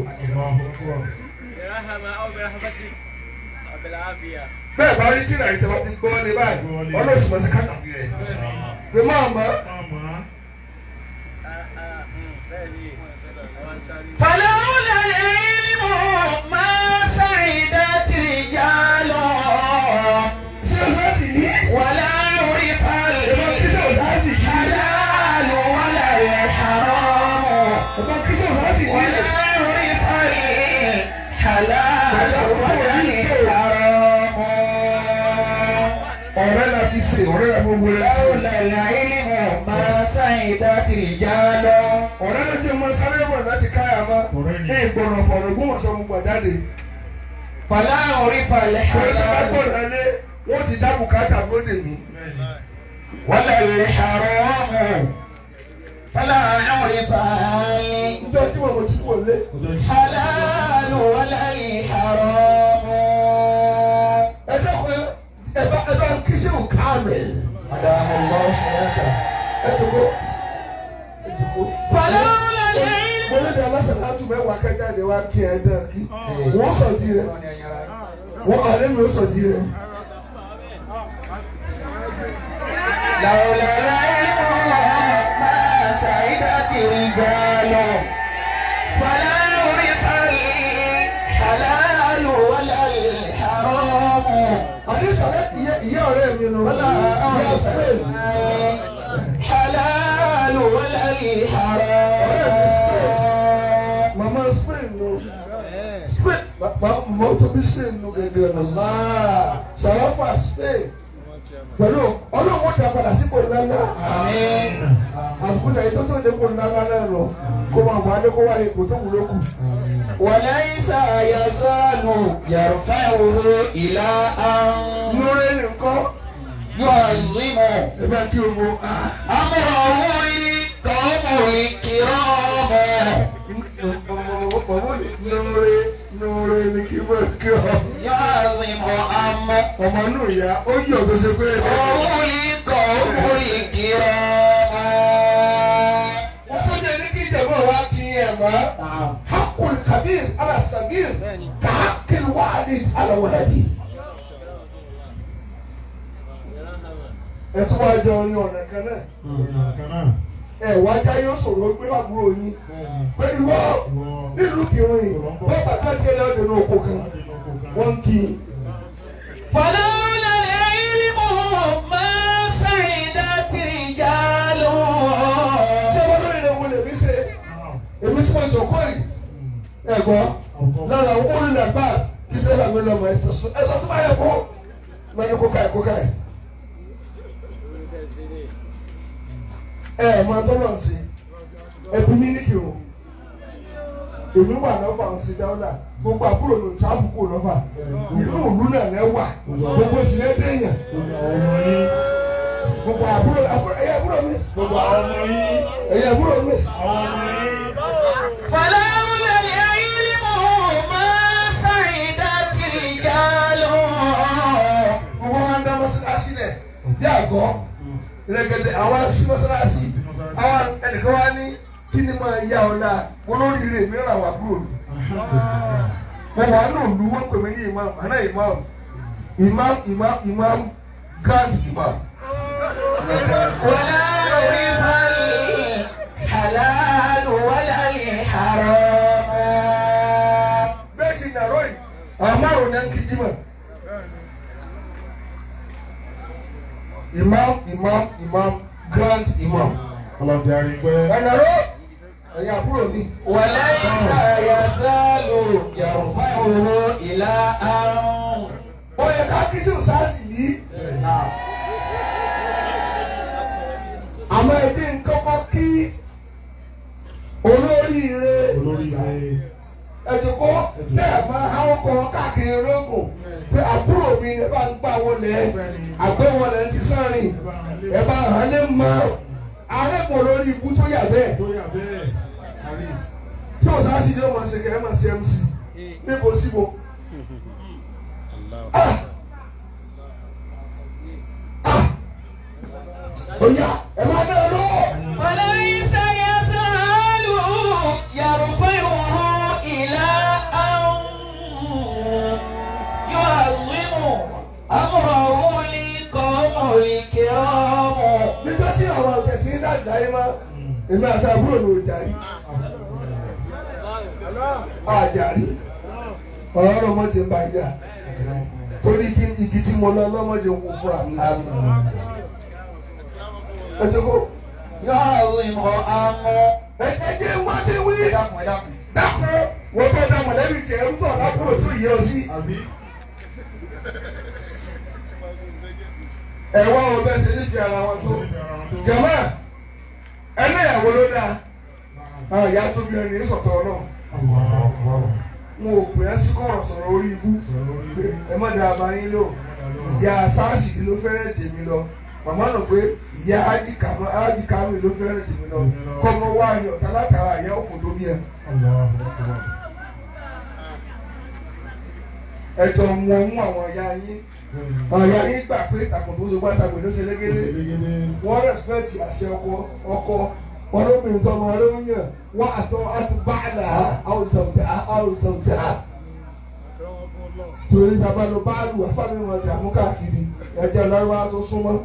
Bẹ́ẹ̀ bá rí tí ìrìn àjẹmọ́ ti gbọ́ ní báyìí, ọlọ́sùn mọ̀ sí kàkàbí rẹ̀. Pé máa mọ̀. فلولا العلم ما سعدت رجال ولا عرف الحلال ولا الحرام ولا عرف الحلال ولا الحرام لولا العلم ما سعدت رجال. Ọ̀rẹ́ ló jẹ́ mọ́ sáré bọ̀ láti káyà mọ́. Ní ìgbọ̀nà fọ̀rọ̀ gbọ́n sọ mo gbà jáde. فلا عرف الحلال wọ́n ti dá bùkátà lóde mi. ولا الحرام فلا عرف Njọ́ tí mo ti kò lé. الحلال ولا الحرام. Ẹ dẹ́kun ẹ bá ń kí sẹ́wọ̀n káàmìl. أدام الله حياته. Ẹ dùkú. فلولا العلم. Mo ní di alásàlá tún mẹ́wàá kẹ́jáde wá kí ẹ dán kí. Wọ́n sọ̀ di rẹ̀. Wọ́n àlẹ́ mi ó sọ̀ di rẹ̀. لولا العلم ما سعدت رجال فلا عرف الحلال ولا الحرام. Àdìsàlẹ̀ ìyá ọ̀rẹ́ mi nù. ولا عرف الحلال ولا الحرام. Mama Spain nù. Spain mama tó bí Spain nù gẹ́gẹ́ nù. Sàràfà Spain. Pẹ̀lú ọlọ́run dá padà sípò ńláńlá. Àmín. Àbúkúlẹ̀ yìí tó tó dépò ńláńlá náà lọ. Kó máa wà á dé kó wá ipò tó wúlò kù. وليس يزال يرفعه إلى أن Lórí nìkan. يعظم Ẹ̀bá kí o mọ. أمره لقوم الكرام. Lórí ni kí wọ́n kí ọ. يعظم أمره Ọmọ inú ìyá ó yí ọ̀tọ̀ ṣe pé. لقوم الكرام. Wọ́n tó jẹ́ ní kí ìjọba wa kí ẹ̀ mọ́. Hakul kabir ala sagir ka hakil walid ala waladi. Ẹ tún wá jọ orin ọ̀nà kan náà. Ẹ wá já yóò sọ̀rọ̀ pé àbúrò yín. Pẹ̀lú wọ́ nílùú kìíní wọ́n bàtà tiẹ̀ lọ́dún ní oko kan. Wọ́n kì í. فلولا العلم ما سعدت رجال. Ṣé wọ́n lórí ìnáwó lè mí ṣe? Èmi tí mo jọ kọ́ yìí. Ẹ̀gbọ́n lára àwọn olùdàgbà kí fẹ́ làmì lọ́mọ ẹ̀sọ́ tó bá yẹ kó. Mẹ́ni kó ká ẹ̀ kó ká ẹ̀. Ẹ máa tọ́lọ̀ sí ẹbí mi ní kí o èmi wà lọ́fà ọ̀sìn dáwọ́dà gbogbo àbúrò ló tó àbùkù lọ́fà ìlú òlú náà lẹ́wà gbogbo ìsìlẹ̀ déèyàn gbogbo àbúrò ẹ̀yẹ àbúrò mi ẹ̀yẹ àbúrò mi. فلولا العلم ما سعدت رجال. Gbogbo wọn dá mọ́sálásí lẹ̀ bí àgọ́ lẹ́gẹ̀dẹ̀ àwọn sí mọ́sálásí àwọn ẹnìkan wá ní kí ni máa yá ọ náà olórí rẹ̀ mìíràn wà búrò mi. Mo wà nù lù wọ́n pè mí ní imam àná imam grand imam. ولا عرف الحلال ولا الحرام. Bẹ́ẹ̀ ti nàró yìí àwọn márùn-ún náà ń kí jímọ̀. Imam grand imam ọlọ́dẹ àrígbẹ́. ẹ̀nàró ẹ̀yìn àbúrò mi. وليس يزال يرفعه إلى أن ó yẹ ká kí sí òsáàsì yìí. àmọ́ ẹ̀dín nǹkan kọ́ kí olóríire ẹ̀dùnkọ́ tẹ́ ẹ̀ máa háwọ́ kọ́ káàkiri rógùn pé àbúrò mi ni ẹ bá ń gbà wọlé àgbẹ̀wọlé ti sáré ẹ bá hàn lé mọ́ arẹ́kùn lórí ibú tó yà bẹ́ẹ̀ tí òsáàsì ni ó máa ṣe kẹ́ ẹ máa ṣe MC níbo síbo. Oya, ẹ máa dẹ́ lọ. وليس يزال يرفعه إلى أن يعظم أمره القوم الكرام. Nígbà tí àwọn ọ̀tẹ̀ tí ń dàgbà yín máa, èmi àti àbúrò mi ò jàrí. Àjàrí. Ọ̀rọ̀ ọlọ́mọdé ń bá jà. Torí kí igi tí mo lọ lọ́mọdé ń kó fúnra mi. Ẹ jẹ́ kó. يعظم أمره. Ẹ jẹ́ wá sí wí. Dákun, wọ́n tó dá mọ̀lẹ́bí tiẹ̀ ń bọ̀ lábúrò tó yẹ ọ sí. Ẹ̀wọ́n ò bẹ́ẹ̀ ṣe nífẹ̀ẹ́ ara wọn tó. Jàmá, ẹlẹ́yàwó ló dáa. Ìyá tó bí ẹni sọ̀tọ̀ náà. Wọn ò pè é sí kọ̀rọ̀ sọ̀rọ̀ orí ibú. Ẹ má dáa bá yín lò. Ìyá sáàsì ló fẹ́rẹ̀ jèmi lọ. Màmá nà pé ìyá ájìkámi ló fẹ́rẹ̀ jèmi lọ. Kọ́mọ wá ayọ̀ tálátara ìyá òfò tó bí ẹ. Ẹ̀jọ̀ wọn mú àwọn ìyá yín. Àwọn ìyá yín gbà pé ìtàkùn tó ṣe gbàsàgbè ló ṣe légéré. Wọ́n rẹ̀spẹ̀tì àṣẹ ọkọ. Ọlọ́bìnrin tó máa ń yàn wá àtọ́ àti báàlà àwùjọ̀dá. Torí tàbá lọ báàlù àfáàmì wọn dààmú káàkiri ẹ̀jẹ̀ lọ́wọ́ tó súnmọ́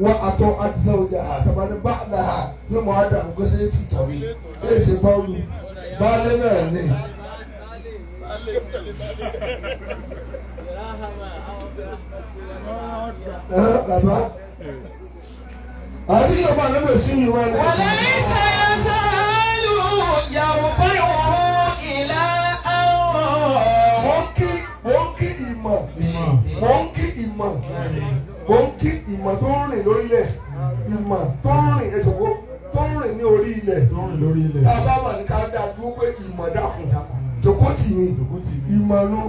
wá àtọ́ àti sàwùjá tàbá ní báàlà ní mọ̀ á dààmú kó ṣe é ti tọ̀rí. Ẹ ṣe báàlù báàlù náà ní. Bàbá. Àti yóò bá lẹ́gbẹ̀ẹ́ sí mi wá ní. وليس يزال يرفعه إلى أن Mo ń kí ìmọ̀. Mo ń kí ìmọ̀. Mo ń kí ìmọ̀ tó ń rìn lórílẹ̀. Ìmọ̀ tó ń rìn ẹ̀jọ̀gbọ́ tó ń rìn ní orí ilẹ̀. Tá a bá wà ní ká dáa dúró pé ìmọ̀ dákun. Jòkó tì mí. Ìmọ̀ nu.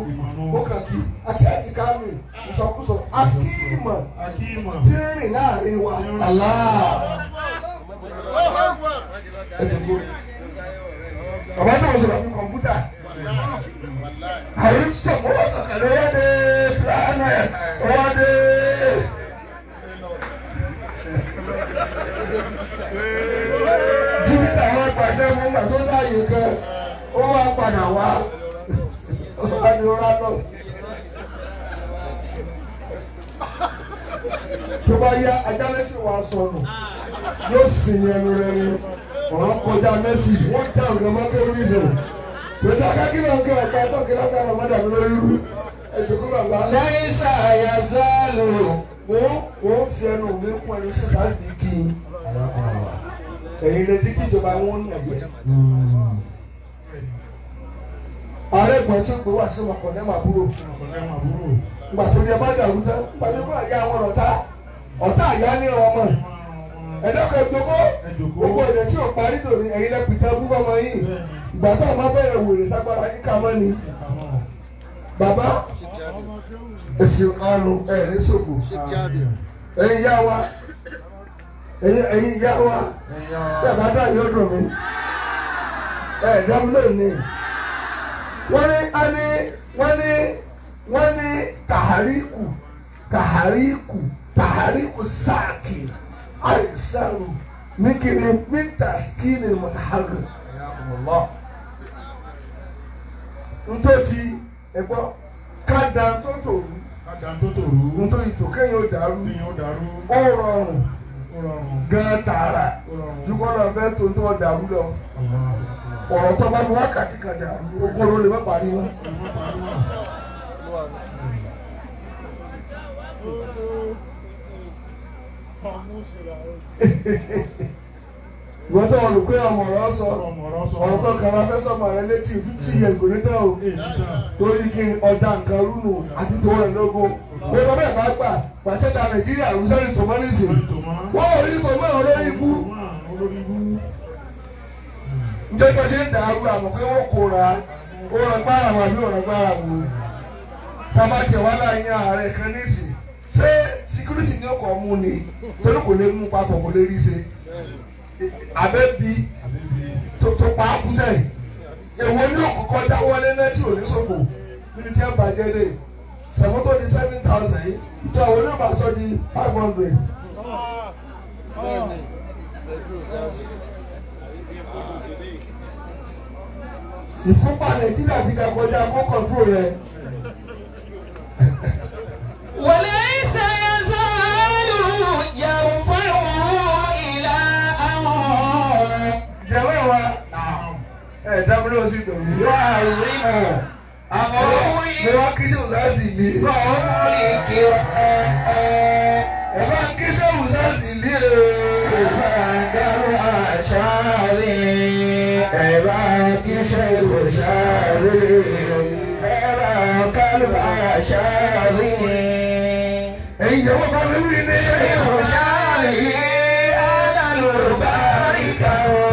Mo kàn kí. Akí àti kámi. Ìsọkúsọ. Akí ìmọ̀. Tí ń rìn láàrin wa. Ẹ̀jọ̀gbọ́. Bàbá náà sọ̀rọ̀ ní kọ̀mpútà. Àrísítọ̀ mọ́ kàkàlẹ́ wọ́n dé pílánà ẹ̀ wọ́n dé. Júpítà wọn pàṣẹ mú mà tó dáàyè kan, ó wá padà wá. Ó wá ní Uranus. Tó bá yá ajálẹ́sì wa sọnù, yóò sìn ẹnu rẹ̀ ni. Wọ́n kọjá Mẹ́sì, wọ́n já ọ̀gá mọ́tẹ́rìsì. Pẹ̀lú akákìlọ̀ ọ̀gá ọ̀gá tó kí lọ́gà ọmọdé àbí lórí rú. Ẹ̀dùnkú bàbá. ليس يزال Wọ́n fi ẹnu mi kún ẹni sísá ìdí kí n. Ẹ̀yin lè dín kí ìjọba wọn ní ẹ̀yẹ. Ààrẹ ìgbọ̀n tí ó gbé wá sí ọmọkàn ní màbúrò. Ìgbà tó yẹ bá dàrú tán, ìgbà tó bá yá àwọn ọ̀tá àyá ní ọmọ. Ẹ̀dọ́kọ̀ ìgbókó, gbogbo ẹ̀dẹ̀ tí ò parí dòní ẹ̀yin lẹ́pìtẹ́ bú fọmọ yìí. Ìgbà tó ọmọ bẹ̀rẹ̀ wèrè ságbára kíkà mọ́ ni. Bàbá èsì àrùn ẹ̀rí ṣòfò. Ẹ̀yin yá wa bàbá dá yóò dùn mí. Dámú lónìí. Wọ́n ní kàháríkù sáàkì àìsàrù níkiri mítàskínì mọ̀tàhárù. Ntọ́tí ẹ̀gbọ́ kádà tó tòrú. Nítorí tó kéèyàn ó dàrú. Ó rọrùn gan tààrà. Jùkọ́ náà fẹ́ tó tó dàrú lọ. Ọ̀rọ̀ tó bá fi wákàtí kan dàrú. Ogún ló lè má parí wọn. ìwọ́n tó wọ́n lò pé ọmọ ọ̀rọ̀ sọ ọ̀rọ̀ tó kàrà fẹ́ sọmọ rẹ létí 50 years kò ní tán o torí kí ọ̀dà nǹkan rúnù àti tó rẹ̀ lógún ó lọ bẹ́ẹ̀ bá gbà pàṣẹdà Nàìjíríà rúṣẹ́rì tòmọ́nìsì wọ́n ò rí tòmọ́ olórí ibú njẹ́ pé ṣe ń dàrú àmọ́ pé wọ́n kó ra ó ràn gbára wà bí òràn gbára wò tábà tiẹ̀ wá láàyè ààrẹ kan níìsì ṣé síkírítì ní ọkọ̀ mú ni torí kò lè mú papọ̀ kò lè rí ṣe abẹ́bí tó pa á kú sẹ́yìn èwo ní òkùnkọ́ dáwọ́lé náà tí ò ní ṣòfò níbi tí ẹ bàjẹ́ dé sẹ̀mọ́tò di 7,000 yìí ìjọ àwọn oníbàṣọ di 500. ìfúnpá Nàìjíríà ti ga kọjá kó kọ̀ntró rẹ̀. وليس يزال يرفعه إلى أمر jẹ́wọ́ wa dábúlé o sì dòwú. wà á rí mọ̀ àmọ́ ni wọ́n kí sí òsáàsì ní. ọmọ lè kí ẹ bá kí sí òsáàsì ní o. dárò àṣà rẹ̀ ẹ bá kí ṣe òṣàrè ẹ bá kálù àṣà rẹ̀. ẹ̀yin ìyàwó bá mi wí ní. ṣé òṣàrè alálùbáríkà o.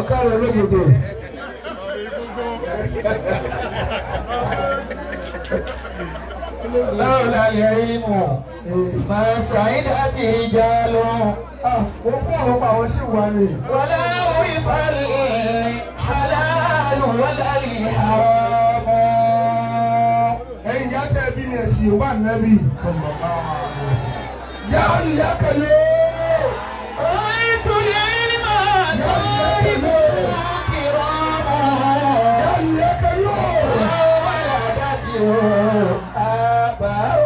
ọ̀kàrẹ̀ olóògbé. لولا العلم ما سعدت رجال mo fún àwọn ọmọ àwọn sí wa ni. ولا عرف الحلال ولا الحرام. ẹ̀yin yá tẹ́ bí ní ẹ̀sìn yorùbá nẹ́bí. yá ìyá kẹlẹ́. رأيت العلم صاحب كرام yá ìyá kẹlẹ́. ولدته آباء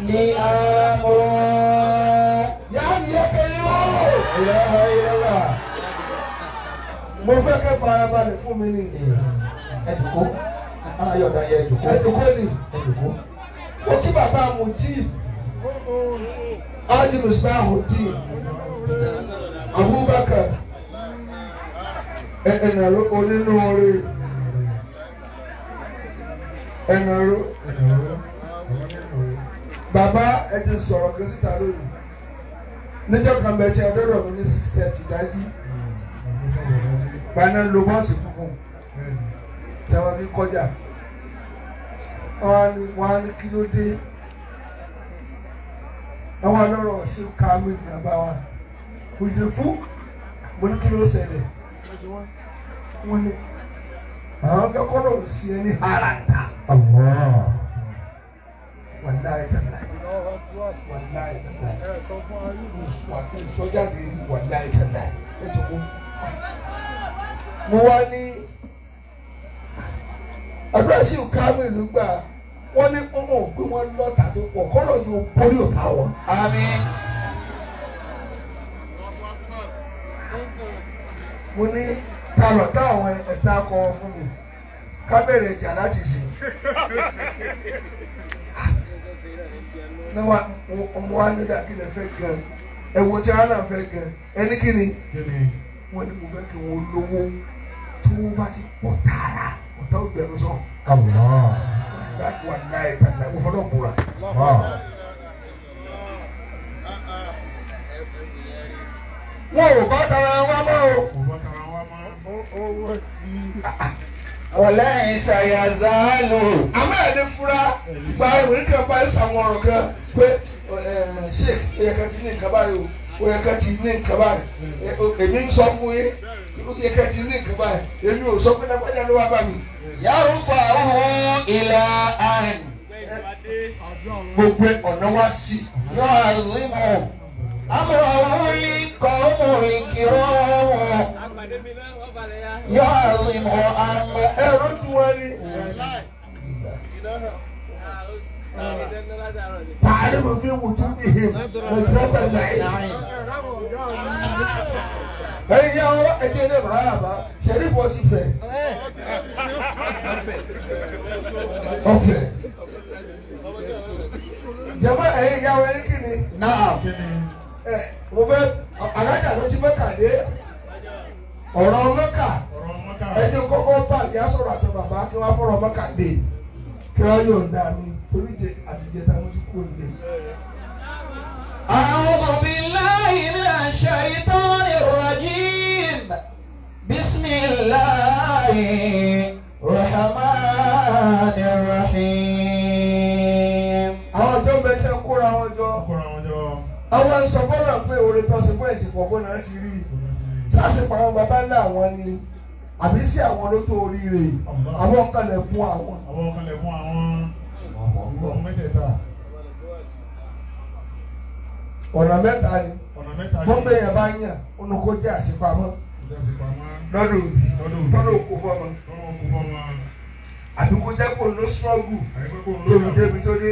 نعام. yá ìyá kẹlẹ́. إله إلا الله. mo fẹ́ kẹ́ farabalẹ̀ fún mi ni. ẹ̀dùkú ayọ̀dá yẹ ẹ̀dùkú. ẹ̀dùkú ni. ẹ̀dùkú. ó kí bàbá Mujib Adi Musbahuddin Abubakar ẹnàró onínú orí ẹnàró bàbá ẹ ti sọ̀rọ̀ kan síta lónìí níjọ́ kan bẹ̀ tí ọdọ́dọ̀ mi ní 6:30 dájí gbaná lo bọ́ọ̀sì funfun tí wọ́n fi kọjá wọ́n á ní kí ló dé àwọn ọlọ́rọ̀ ṣe káwé ní àbáwá òjò fún mo ní kí ló ṣẹlẹ̀ wọ́n ní àwọn fẹ́ kọ́nà sí ẹ ní àràtà wàláì tàlà wàláì tàlà sọ́jáde wàláì tàlà ẹ̀jọ̀ kó mo wá ní àdúrà sí káwé ìlú gbà wọ́n ní ọmọ ògbé wọn lọ́tà tó pọ̀ kọ́nà yóò borí ọ̀tá wọn. Àmín. mo ní talọ̀ táwọn ẹ̀ta kọ fún mi ká bẹ̀rẹ̀ ìjà láti sìn. níwá ọmọ wa nígbà kí lè fẹ́ gan ẹ̀wọ̀n tí wọn náà fẹ́ gan ẹni kí ni wọ́n ní mo fẹ́ kí wọ́n lówó tó bá ti pọ̀ tààrà ọ̀tá ògbẹ́nu sọ. wà láì tàgbà mo fọdọ̀ bùrà. wọn ò bá tara wá mọ́ o. وليس يزال. àmọ́ ẹni fura gba ìròyìn kan bá ṣàwọn ọ̀rọ̀ kan pé ṣé oyè kan ti ní nǹkan báyìí o oyè kan ti ní nǹkan báyìí èmi ń sọ fún yín oyè kan ti ní nǹkan báyìí èmi ò sọ pé lápájà ló wá bá mi. يرفعه إلى أن gbogbo ọ̀nà wá sí. يعظم أمره القوم الكرام يعظم أمره. ẹ̀rọ tí wọ́n ní. تعرف في وجودهم نظرة النعيم. ẹ̀yin àwọn ẹ̀jẹ̀ ní bàbá Sheriff ti fẹ́. ọ̀fẹ́. jẹ́mọ́ ẹ̀yin ìyàwó ẹni kí ni. náà. mo fẹ́ alájà ló ti mẹ́kà dé ọ̀rọ̀ mẹ́kà ẹ̀jẹ̀ kọ́kọ́ bá ìyá sọ̀rọ̀ àti bàbá kí wọ́n fọ̀rọ̀ mẹ́kà dé kí wọ́n yóò dá mi torí jẹ àtijẹ́ta mo ti kú òde. أعوذ بالله من الشيطان الرجيم بسم الله الرحمن الرحيم. àwọn ọjọ́ bẹ tẹ́ kóra wọn jọ àwọn ìsọfọ́nà pé oore tó ṣe fún ẹ̀jẹ̀ pọ̀ bọ́nà ti rí sásìpọ̀ àwọn baba ńlá àwọn ni àbí sí àwọn ló tó oríire àwọn kalẹ̀ fún àwọn. àwọn kalẹ̀ fún àwọn ọmọ mẹ́tẹ̀ẹ̀ta. ọ̀nà mẹ́ta ni wọ́n bẹ yẹn bá yàn ọ̀nà kó jẹ́ àṣepamọ́ lọ́dọ̀ òbí tọ́lọ̀ òkú fọ́mọ àbí kó jẹ́ kó ló sọ́ọ̀gù tóbi débi tó dé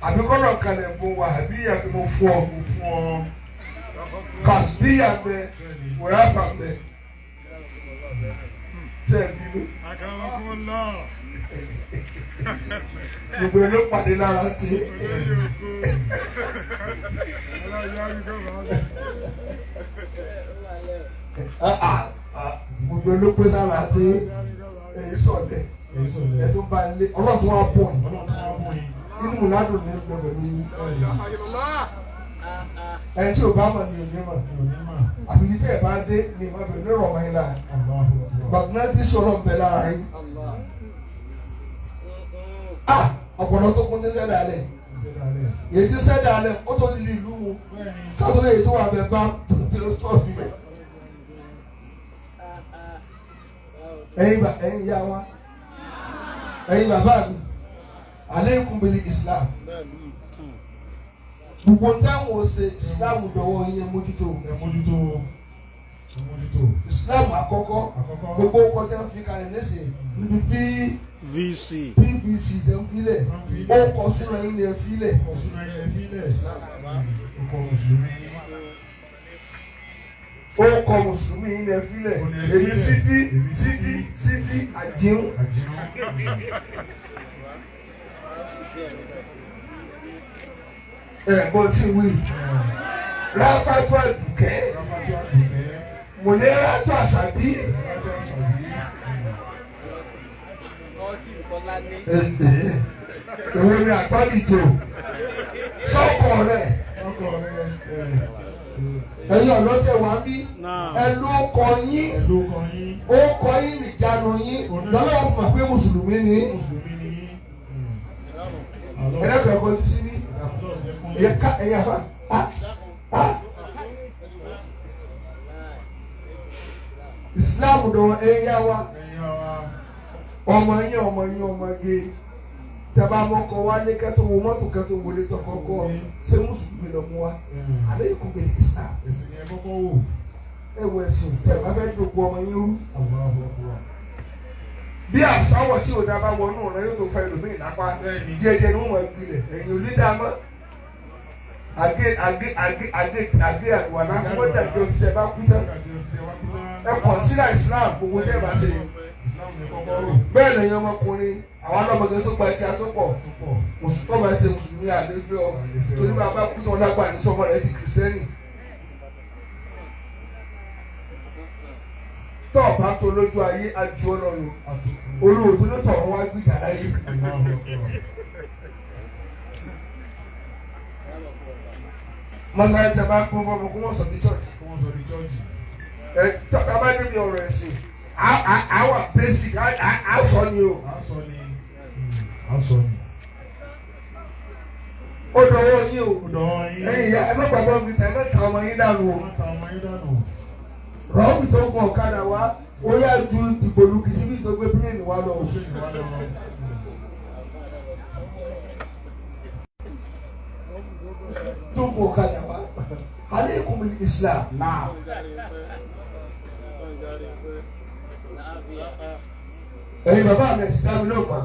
àbí kó lọ kalẹ̀ fún wa àbí yàgbé mo fún ọ kàṣbí yàgbé wòrà fàgbé tẹ̀ bínú gbogbo ló pàdé lára tí. gbogbo ló pé sára tí èyí sọ̀dẹ̀ ẹ̀ tó bá ilé ọlọ́run wá bọ̀ yìí inú mi ládùn ní ẹgbẹ́ pẹ̀lú yìí. ẹni tí ò bá mọ̀ ní òní mọ̀ àbí tí ẹ̀ bá dé ní ìmọ̀ bẹ̀rẹ̀ ní ìrọ̀mọ́ yín lára gbàgbọ́n tí sọ̀rọ̀ ń bẹ lára yín. ọ̀pọ̀lọ́ tó kún tí sẹ́dá alẹ̀ èyí tí sẹ́dá alẹ̀ ó tó di ìlú mu káàtó lè tó wà bẹ̀ bá tó tó fi bẹ̀. ẹ̀yin ìyá wa ẹ̀yin bàbá mi aleikum bil Islam gbogbo táwọn ọ̀sẹ̀ Islam dọ̀wọ́ yẹn mójútó Islam àkọ́kọ́ gbogbo kọjá fi kalẹ̀ lẹ́sẹ̀ níbi PVC ṣe ń filẹ̀ ó kọ sínú ẹ̀yin lè filẹ̀. ó kọ mùsùlùmí yín lè filẹ̀ èmi sídí àjíhùn. bó ti wí ráfàtú àdùkẹ́ mọ̀lẹ́ràtú àṣàbí. Èwo ni àtọ́lìjò sọ́kọ̀ rẹ̀ ẹ̀yin ọ̀lọ́tẹ̀ wá bí ẹ ló kọ yín ó kọ yín nìjánu yín lọ́lọ́wọ́ fún wa pé mùsùlùmí ni ẹlẹ́kọ̀ọ́ ẹ̀kọ́ ojú sí ní ẹ̀yà fa Islam dọ̀ ẹ̀yà wa ọmọge tẹ́bá mọ́kọ wa ní kẹ́tọ́ wo mọ́tò kẹ́tọ́ wọlé tó kọ́kọ́ ṣé mùsùlùmí lọ mú wa alẹ́ yìí kò gbé Islam ẹ̀sìn yẹn kọ́kọ́ wò ẹ̀wọ̀ ẹ̀sìn tẹ̀bá fẹ́ dòkú ọmọ yín rú bí àsáwọ̀ tí òdà bá wọnú ọ̀nà yóò tó fẹ́ lómìn lápá díẹ̀díẹ̀ ni wọ́n mọ̀ ìpìlẹ̀ ẹ̀yìn onídàámọ́ àgé àgbàlá wọ́n dàgbé oṣù tẹ̀ bá kú tán ẹ kọ̀nsídà Islam gbogbo tẹ́ bá ṣe bẹ́ẹ̀ lẹ́yìn ọmọkùnrin àwọn ọlọ́mọdé tó gba ẹtí atọ́pọ̀ mùsùlùmí bá ti mùsùlùmí àléfẹ́ ọ torí bàbá kú tí wọ́n lágbà ní sọ́mọ́ rẹ̀ di kìrìsìtẹ́nì tó ọba tó lójú ayé adu ọlọ́run olóòtú ló tọ̀rọ̀ wá gbìjà láyé. mọ́tàlá tí a bá kún fún ọmọ kó wọ́n sọ ní church. Tọ́ka bá débi ọ̀rọ̀ ẹ̀sìn àwa basic àsọ ni o. Ó dọ̀wọ́ yín o. Ẹ̀yin ìyá ẹ má gbàgbọ́ mi tẹ̀ ẹ má ta ọmọ yín dànù o. Rọ́ọ̀bì tó gun ọ̀kadà wá ó yá ju dìgbòlù kìsìbì tó gbé pílẹ̀nì wá lọ. Tó gun ọ̀kadà wá. Alaykum al-Islam. Naam. Ẹ̀yin bàbá mi Islam ló pa.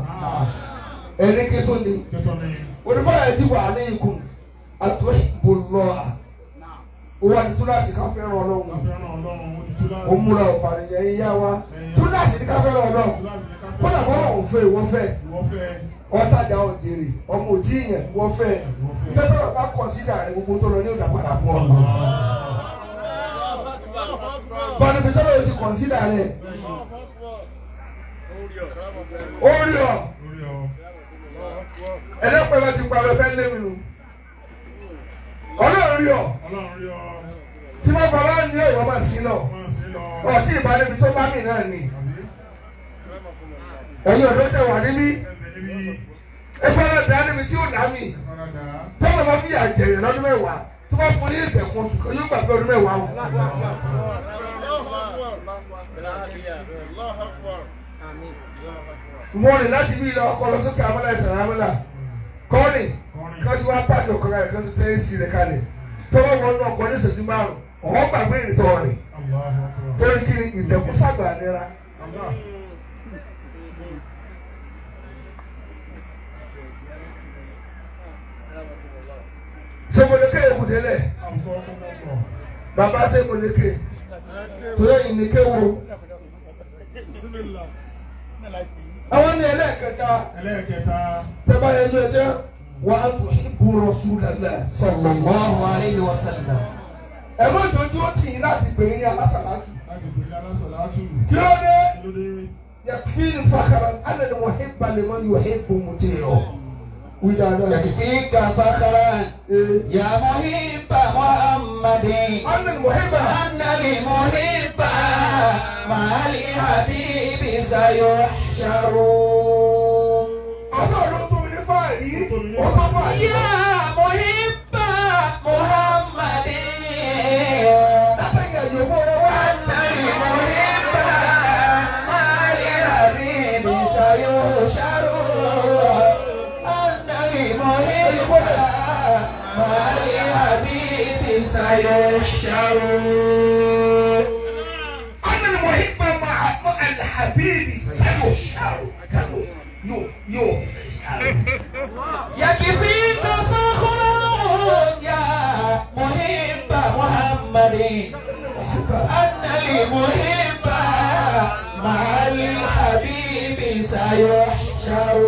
Ẹni kí tó ní. Onífàyà ti wà alaykum atuhibbullah. Ó wà ní túláàsì ká fẹ́ràn Ọlọ́run. Ó múra ọ̀fànìyàn yíyá wa. Túláàsì ní ká fẹ́ràn Ọlọ́run. Kódà bọ́lá òun fẹ́ ìwọ fẹ́. Ọ̀tajà òjèrè ọmọ òjì yẹn wọ́n fẹ́. Ìjọba bá kọ̀nsídà rẹ̀ gbogbo tó lọ ní òdà padà fún ọ. Bọ́ọ̀lù bí tọ́lá yóò ti kọ̀nsídà rẹ̀. Ó rí ọ. Ẹlẹ́pẹ̀lẹ́ bá ti parọ́ fẹ́ lé mi nù. Ọlọ́run rí ọ. Tí wọ́n bá wá ní ẹ̀rọ máa sí lọ. Ọtí ìbálẹ̀bí tó bá mi náà ni. Ẹ̀yin ọ̀dọ́ tẹ wà níbí. Ẹ̀fọ́nà dá níbi tí ó dá mi. Tọ́lá bá fi àjẹyàn lọ́dún mẹ́wàá. Tí wọ́n fún ní ìbẹ̀kún oṣù kan yóò gbàgbé ọdún mẹ́wàá o. Mo rìn láti bí ilẹ̀ ọkọ̀ lọ sókè Amọ́lá ìsàlẹ̀ Amọ́lá. Kọ́ọ̀nì kan tí wọ́n pàdé ọkọ̀ rẹ̀ kan tó tẹ́ sí rẹ̀ kalẹ̀. Tọ́wọ́ wọn náà kọ́ ní ìṣẹ́jú márùn-ún. Ọ̀họ́ gbàgbé ìrìntọ́ rẹ̀. Torí kí ni ìdẹ̀kùn sàgbà nira. Sẹ́mọ̀lẹ́kẹ́ èkúdélẹ̀. Bàbá sẹ́mọ̀lẹ́kẹ́. Torí ẹ̀yìn ní kéwò. Àwọn ní ẹlẹ́ẹ̀kẹta. Tẹ́bá yẹn jẹ́ jẹ́ wa tuhibbu Rasulullah sallallahu alayhi wa sallam. Ẹ má dojú ó tì í láti pè é ní alásàlátù. Kí ló dé? Yakfini fakhran anna al-muhibba liman yuhibbu muti'uhu. يكفيك فخرا يا محب محمد أن المحب مع الحبيب سيحشر يا محب محمد أن المحب مع الحبيب سيحشر سيحشر أنا المحب مع الحبيب سيحشر يكفيك فخر يا محب محمد أن المحب مع الحبيب سيحشر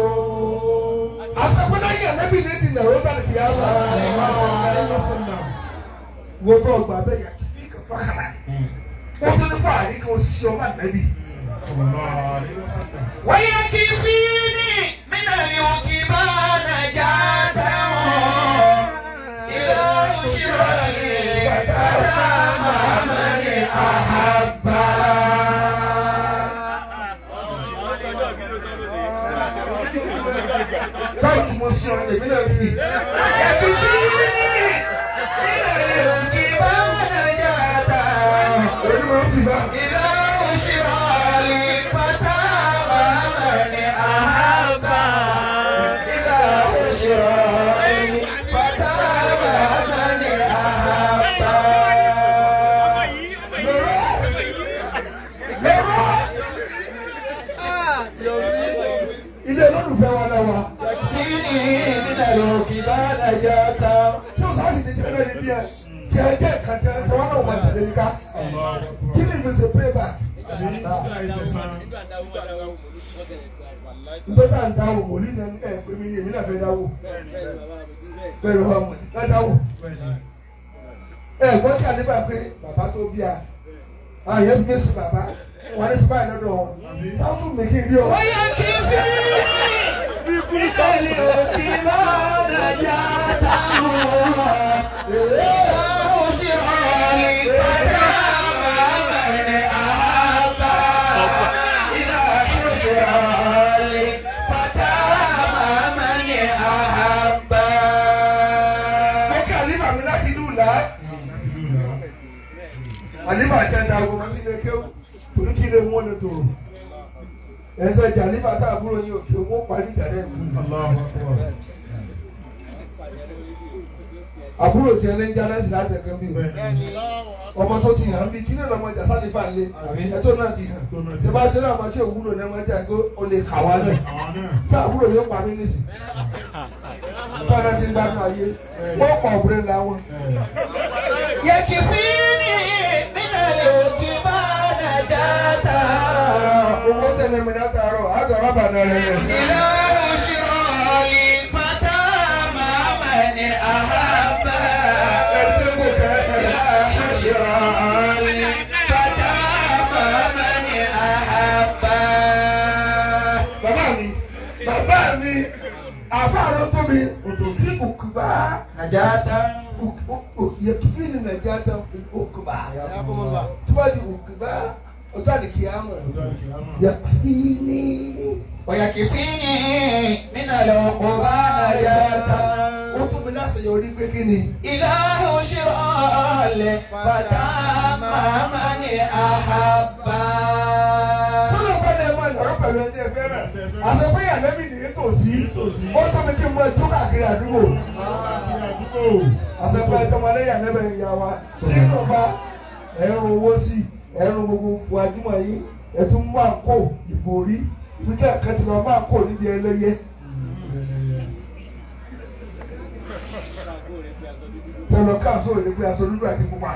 أصبنا يا نبي نتي نروح القيامة wo tó ọgbà bẹ́ẹ̀ yà kí kò fàkàrà wọ́n tó ní fàárí kí wọ́n sí ọmọ ànábì. wọ́n yẹ kí fíìnì mínà yóò kí bá nàjà dáhùn ìlà òṣìṣẹ́ ìfàtàrà màmá ní àhàbà. sáà tí mo sí ọ èmi náà fi. yẹ kí fíìnì. sì bá. إذا حشر الفتى أمام من أحبه إذا حشر الفتى أمام من أحبه. Ilé olólùfẹ́ wa náà wà. Kini nínú òkè bá nàjà ta. Tí o sáà sì ní tẹ́lẹ̀ ní bí ẹ, tí ẹ jẹ́ nǹkan tẹ́ ẹ wọ́n náà wà tẹ̀lé ní ká. Kí ni ìfẹsẹ̀ playback? Ntọ́ta ń dáwò mọ̀ nínú ẹ̀ pé mi ní èmi náà fẹ́ dáwò. Bẹ́ẹ̀ ló wà mọ̀ ká dáwò. Gbọ́n tí a nígbà pé bàbá tó bí a, àyẹ̀ fi sí bàbá, wọ́n ní sípà ìlọ́dọ̀ wọn. Táwọn fún mi kí n rí ọ. Ó yẹ kí n fi ìsọ̀lẹ̀ òkè bá nàjà ta. Ìlà òṣìṣẹ́ ìpàdé àmàlẹ̀ àbá. Ìlà òṣìṣẹ́ ìpàdé àmàlẹ̀ àbá. Mo kí àlífà mi láti ìlú Ìlá. Àlífà àti ẹ̀dá ogun lọ sí ilé kéwù. Torí kí ilé mú ọ̀nà tòrò. Ẹ̀sọ́ ìjà àlífà tá àbúrò yín òkè owó parí ìjà ẹ̀ kú. Àbúrò tí ẹni ń já lẹ́sìn láti ẹ̀kẹ́ bí. Ọmọ tó ti hàn bí kí ní ọmọ ìjà sáà nípa lé. Ẹ̀tọ́ náà ti hàn. Ṣé bá ṣe náà máa ṣe òwúrò ní ọmọ ìjà kó o lè kà wá náà. Ṣé àbúrò yóò pa mí nísìn? Bọ́lá ti ń gbádùn ayé. Wọ́n pọ̀ òbúrẹ́ ńlá wọn. Yakifini minal òkè bá nàjà ta. Owó tẹ̀lé mi látàárọ̀, àgọ́ rábà náà rẹ̀ rẹ̀. إلى بشرى الفتى أمام من أحبه إلى بشرى الفتى أمام من أحبه. Bàbá mi, àfáàrọ̀ tó mi, tí òkúba Najata. Yakifini Najata fi òkúba. Tí wọ́n di òkúba, ọjọ́ àdìkìyàmọ̀. Yakifini. ويكفيني من العقوبى نجاتا. Ó tún mi láti yọrí pé kí ni? إلى بشرى الفتى أمام من أحبه. Tọ́lọ̀ bá lè máa lọ́rọ̀ pẹ̀lú ẹni ẹ fẹ́ràn. Àṣepé àlẹ́bí nìyí tòsí. Ó tọ́ mi kí n mọ ẹjọ́ káàkiri àdúgbò. Àṣepé ẹjọ́ máa lẹ́yìn àlẹ́bẹ̀ ìyá wa. Tí inú bá ẹ̀rùn owó sí ẹ̀rùn gbogbo wájúmọ̀ yìí ẹ̀tún máa kó ìbò rí. Ibi tí ẹ̀ka ti máa kó níbi ẹlẹ́yẹ. Tẹ̀lọ̀ káàsó lè pe aṣọ dúdú àti pupa.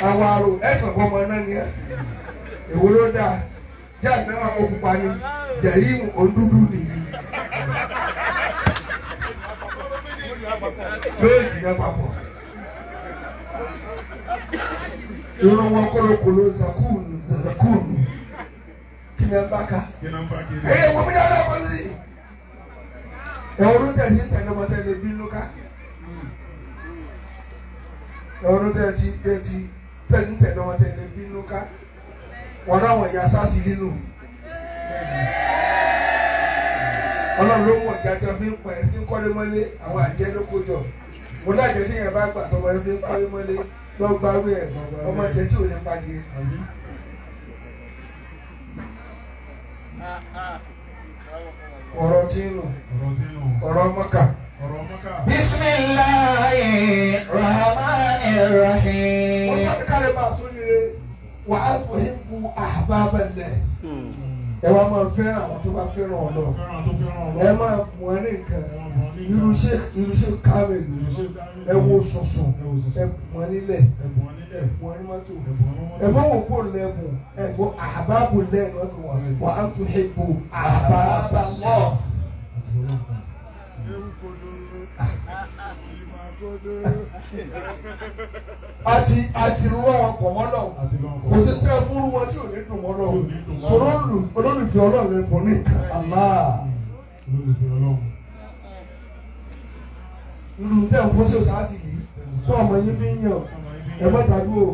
Àwọn àrò ẹ̀sán kan ọmọ náà ni ẹ̀. Èwo ló dáa? Jáde náà kó pupa ni. Jẹ̀yìn òǹdúdú ni. Méjì náà papọ̀. Irun wọn kólókòló zakúùnù. Kí ni ẹ bá ká? Ẹyẹ wọ́n mi dáadáa wọ́n sí. Ẹ̀wọ̀n ló tẹ̀sí ń tẹ̀lé ọmọ tẹ̀lé bínú ká. Ẹ̀wọ̀n ló tẹ̀sí ń tẹ̀lé ọmọ tẹ̀lé bínú ká. Wọ́n náà wọ̀nyí asáàsì nínú. Ọlọ́run ló mú ọ̀jà tí wọ́n fi ń pọ̀ ẹni tí ń kọ́lé mọ́lé àwọn àjẹ́ ló kó jọ. Mo ní àjẹ́ tí yẹn bá gbà tọmọ ẹni fi ń kọ́lé mọ́lé lọ gbárù ẹ̀ ọmọ jẹ́ tí ò ní padì. Ọ̀rọ̀ tí ń lò. Ọ̀rọ̀ mọ́kà. Bismillahir Rahmanir Rahim. Wọ́n bá kálẹ̀ bá a sún ní wà á tó ń bu ahbaballah. Ẹ wá máa fẹ́ràn àwọn tó bá fẹ́ràn ọ̀dọ́. Ẹ máa mú ẹ ní nǹkan. Irúṣẹ́ kámẹ́lì. Ẹ wo sọ̀sọ̀. Ẹ mú ẹ nílẹ̀. Ẹ mú ẹ ní mọ́tò. Ẹ má wò kó lẹ́bùn. Ẹ gbọ́ ahbabu lẹ́nu ọdún wa. Wà á tó ń bu ahbaballah. Àti rú àwọn pọ̀ mọ́ náà kò sí tẹ́ fún wọn tí ò ní dùn mọ́ náà olólùfẹ́ ọlọ́run ẹ̀bùn ní Allah lulu tẹ́ ń fún sí òsáàsì yìí tó ọmọ yín fi ń yàn ẹ má dàdúró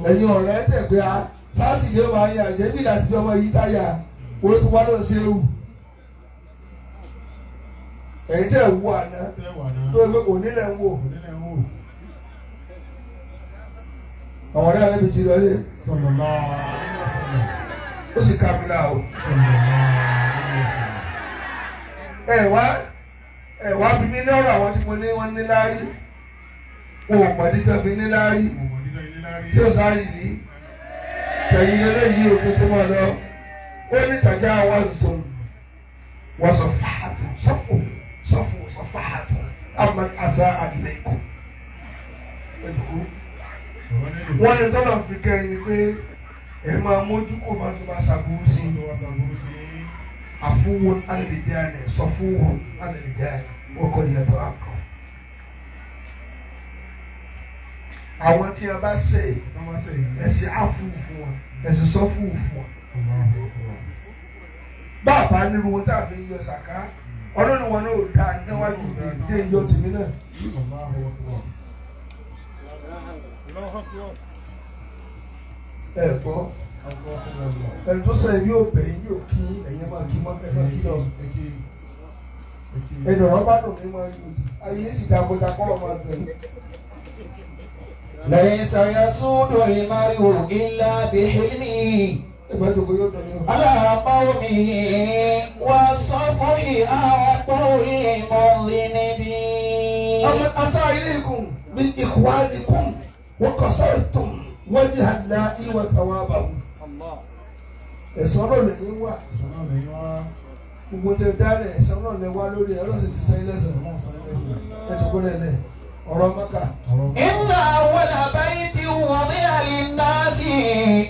ẹ̀yin ọ̀rẹ́ tẹ̀ pé a sáàsì lè wà á yà jẹ́ bí láti fi ọmọ yìí táyà owó tó wá lọ́ọ́ ṣe é wù ẹ̀yin tẹ̀ wù àná tó ẹgbẹ́ onílẹ̀ ń wò. àwọn ọ̀rẹ́ àlẹ́ mi ti lọ lé ó sì ká mi náà o. ẹ wá bí mi lọ́rọ̀ àwọn tí mo ní wọ́n ní láárí wọn ò pàdé tí wọ́n fi ní láárí tí ó sáré yìí tẹ̀yìn eléyìí òkú tó mọ̀ lọ ó ní tàjà àwọn zùn wọ́n sọ fàátù sọ fàátù àmọ́ àṣà àdìlẹ́kù wọ́n ní tọ́lọ̀ fi kẹ́ ni pé ẹ máa mójú kó máa tó bá ṣàbúrú sí àfúwò alẹ́lẹ́jáde sọ́fúwò alẹ́lẹ́jáde wọ́n kọ́ ní ẹ̀tọ́ àkọ́. àwọn tí a bá ṣe ẹ̀sìn àfúwò fún wọn ẹ̀sìn sọ́fúwò fún wọn. bàbá nínú wọn tá a fi ń yọ sàká ọlọ́run wọn náà dá níwájú mi dé iyọ tèmi náà. ẹ gbọ́ ẹni tó sẹ́yìn yóò bẹ̀ yín yóò kí ẹ̀yẹ máa kí mọ́ ẹ̀rọ kí lọ ẹni ọ̀rọ̀ bá dùn ní máa ń yòdì ayé sì dàgbọ́dà kọ́rọ̀ máa bẹ̀ yín. ليس يسود المرء إلا بحلمه على قومه والصفح عن قول مذنب. أمن أساء إليكم من إخوانكم وقصرتم وجه الله وثوابه. ẹ̀san náà lẹ́yìn wá gbogbo tẹ dálẹ̀ ẹ̀san náà lẹ́ wá lórí ẹ̀rọ sì ti sẹ́yìn lẹ́sẹ̀ ẹ̀ tó kọ́ lẹ́lẹ̀ ọ̀rọ̀ Mẹ́kà. Inna awwala bayti wudi'a lin-nasi.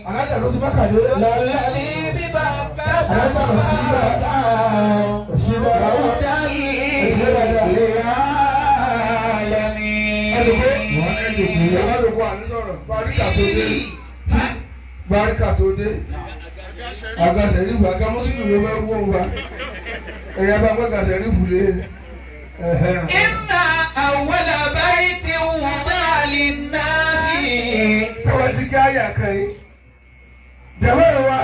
alájà ló ti Mẹ́kà dé. lalladhi bi Bakkata mubarakan hudan lil-alamin. Barika tó dé agasẹ rifu aga mùsùlùmí ló bẹ wọ wa ẹyà bá gbọ agasẹ rifu lé. Inna awwala bayti wudi'a lin-nasi. tọ́wọ́ ti kí àyà kan yìí jẹ́wọ́ ẹ̀ wá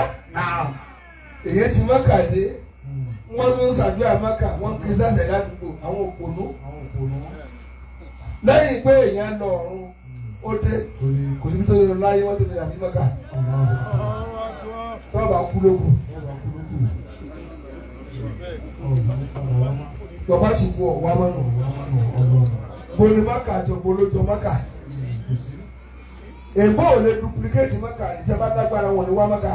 èyí ti Mẹ́kà dé wọ́n ń ṣàdúrà Mẹ́kà wọ́n kì í sàṣẹ ládùúgbò àwọn òpònú lẹ́yìn pé èèyàn lọ ọ̀run ó dé kò síbi tó lọ láyé wọ́n tó lè dàbí Mẹ́kà tó bá kú lóko bàbá ṣùgbọ́n ọ̀wá mọ́nà bọ́ọ̀lù Mẹ́kà àti ọ̀pọ̀lọpọ̀ Mẹ́kà èbó ò lè duplicate Mẹ́kà ìjọba lágbára wọn ni wá Mẹ́kà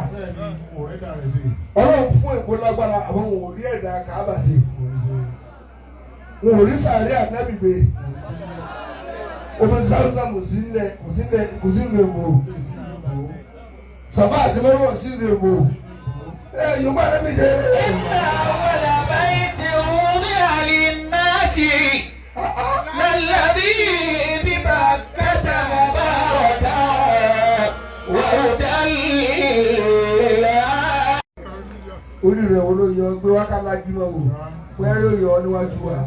ọlọ́run fún èbó lágbára àwọn wọn ò rí ẹ̀dá Káàbà sí wọn ò rí sàárẹ̀ ànábìgbé omi sáwùsà kò sí ilé mò sọfà àti mẹ́wọ̀n sí ilé mò yorùbá rẹ̀ mi jẹ́. Inna awwala bayti wudi'a lin-nasi lalladhi bi Bakkata mubarakan hudan lil-alamin. orí rẹ̀ wo ló yọ gbé wákàlá jùmọ̀ wò bóyá yóò yọ ọ níwájú wa.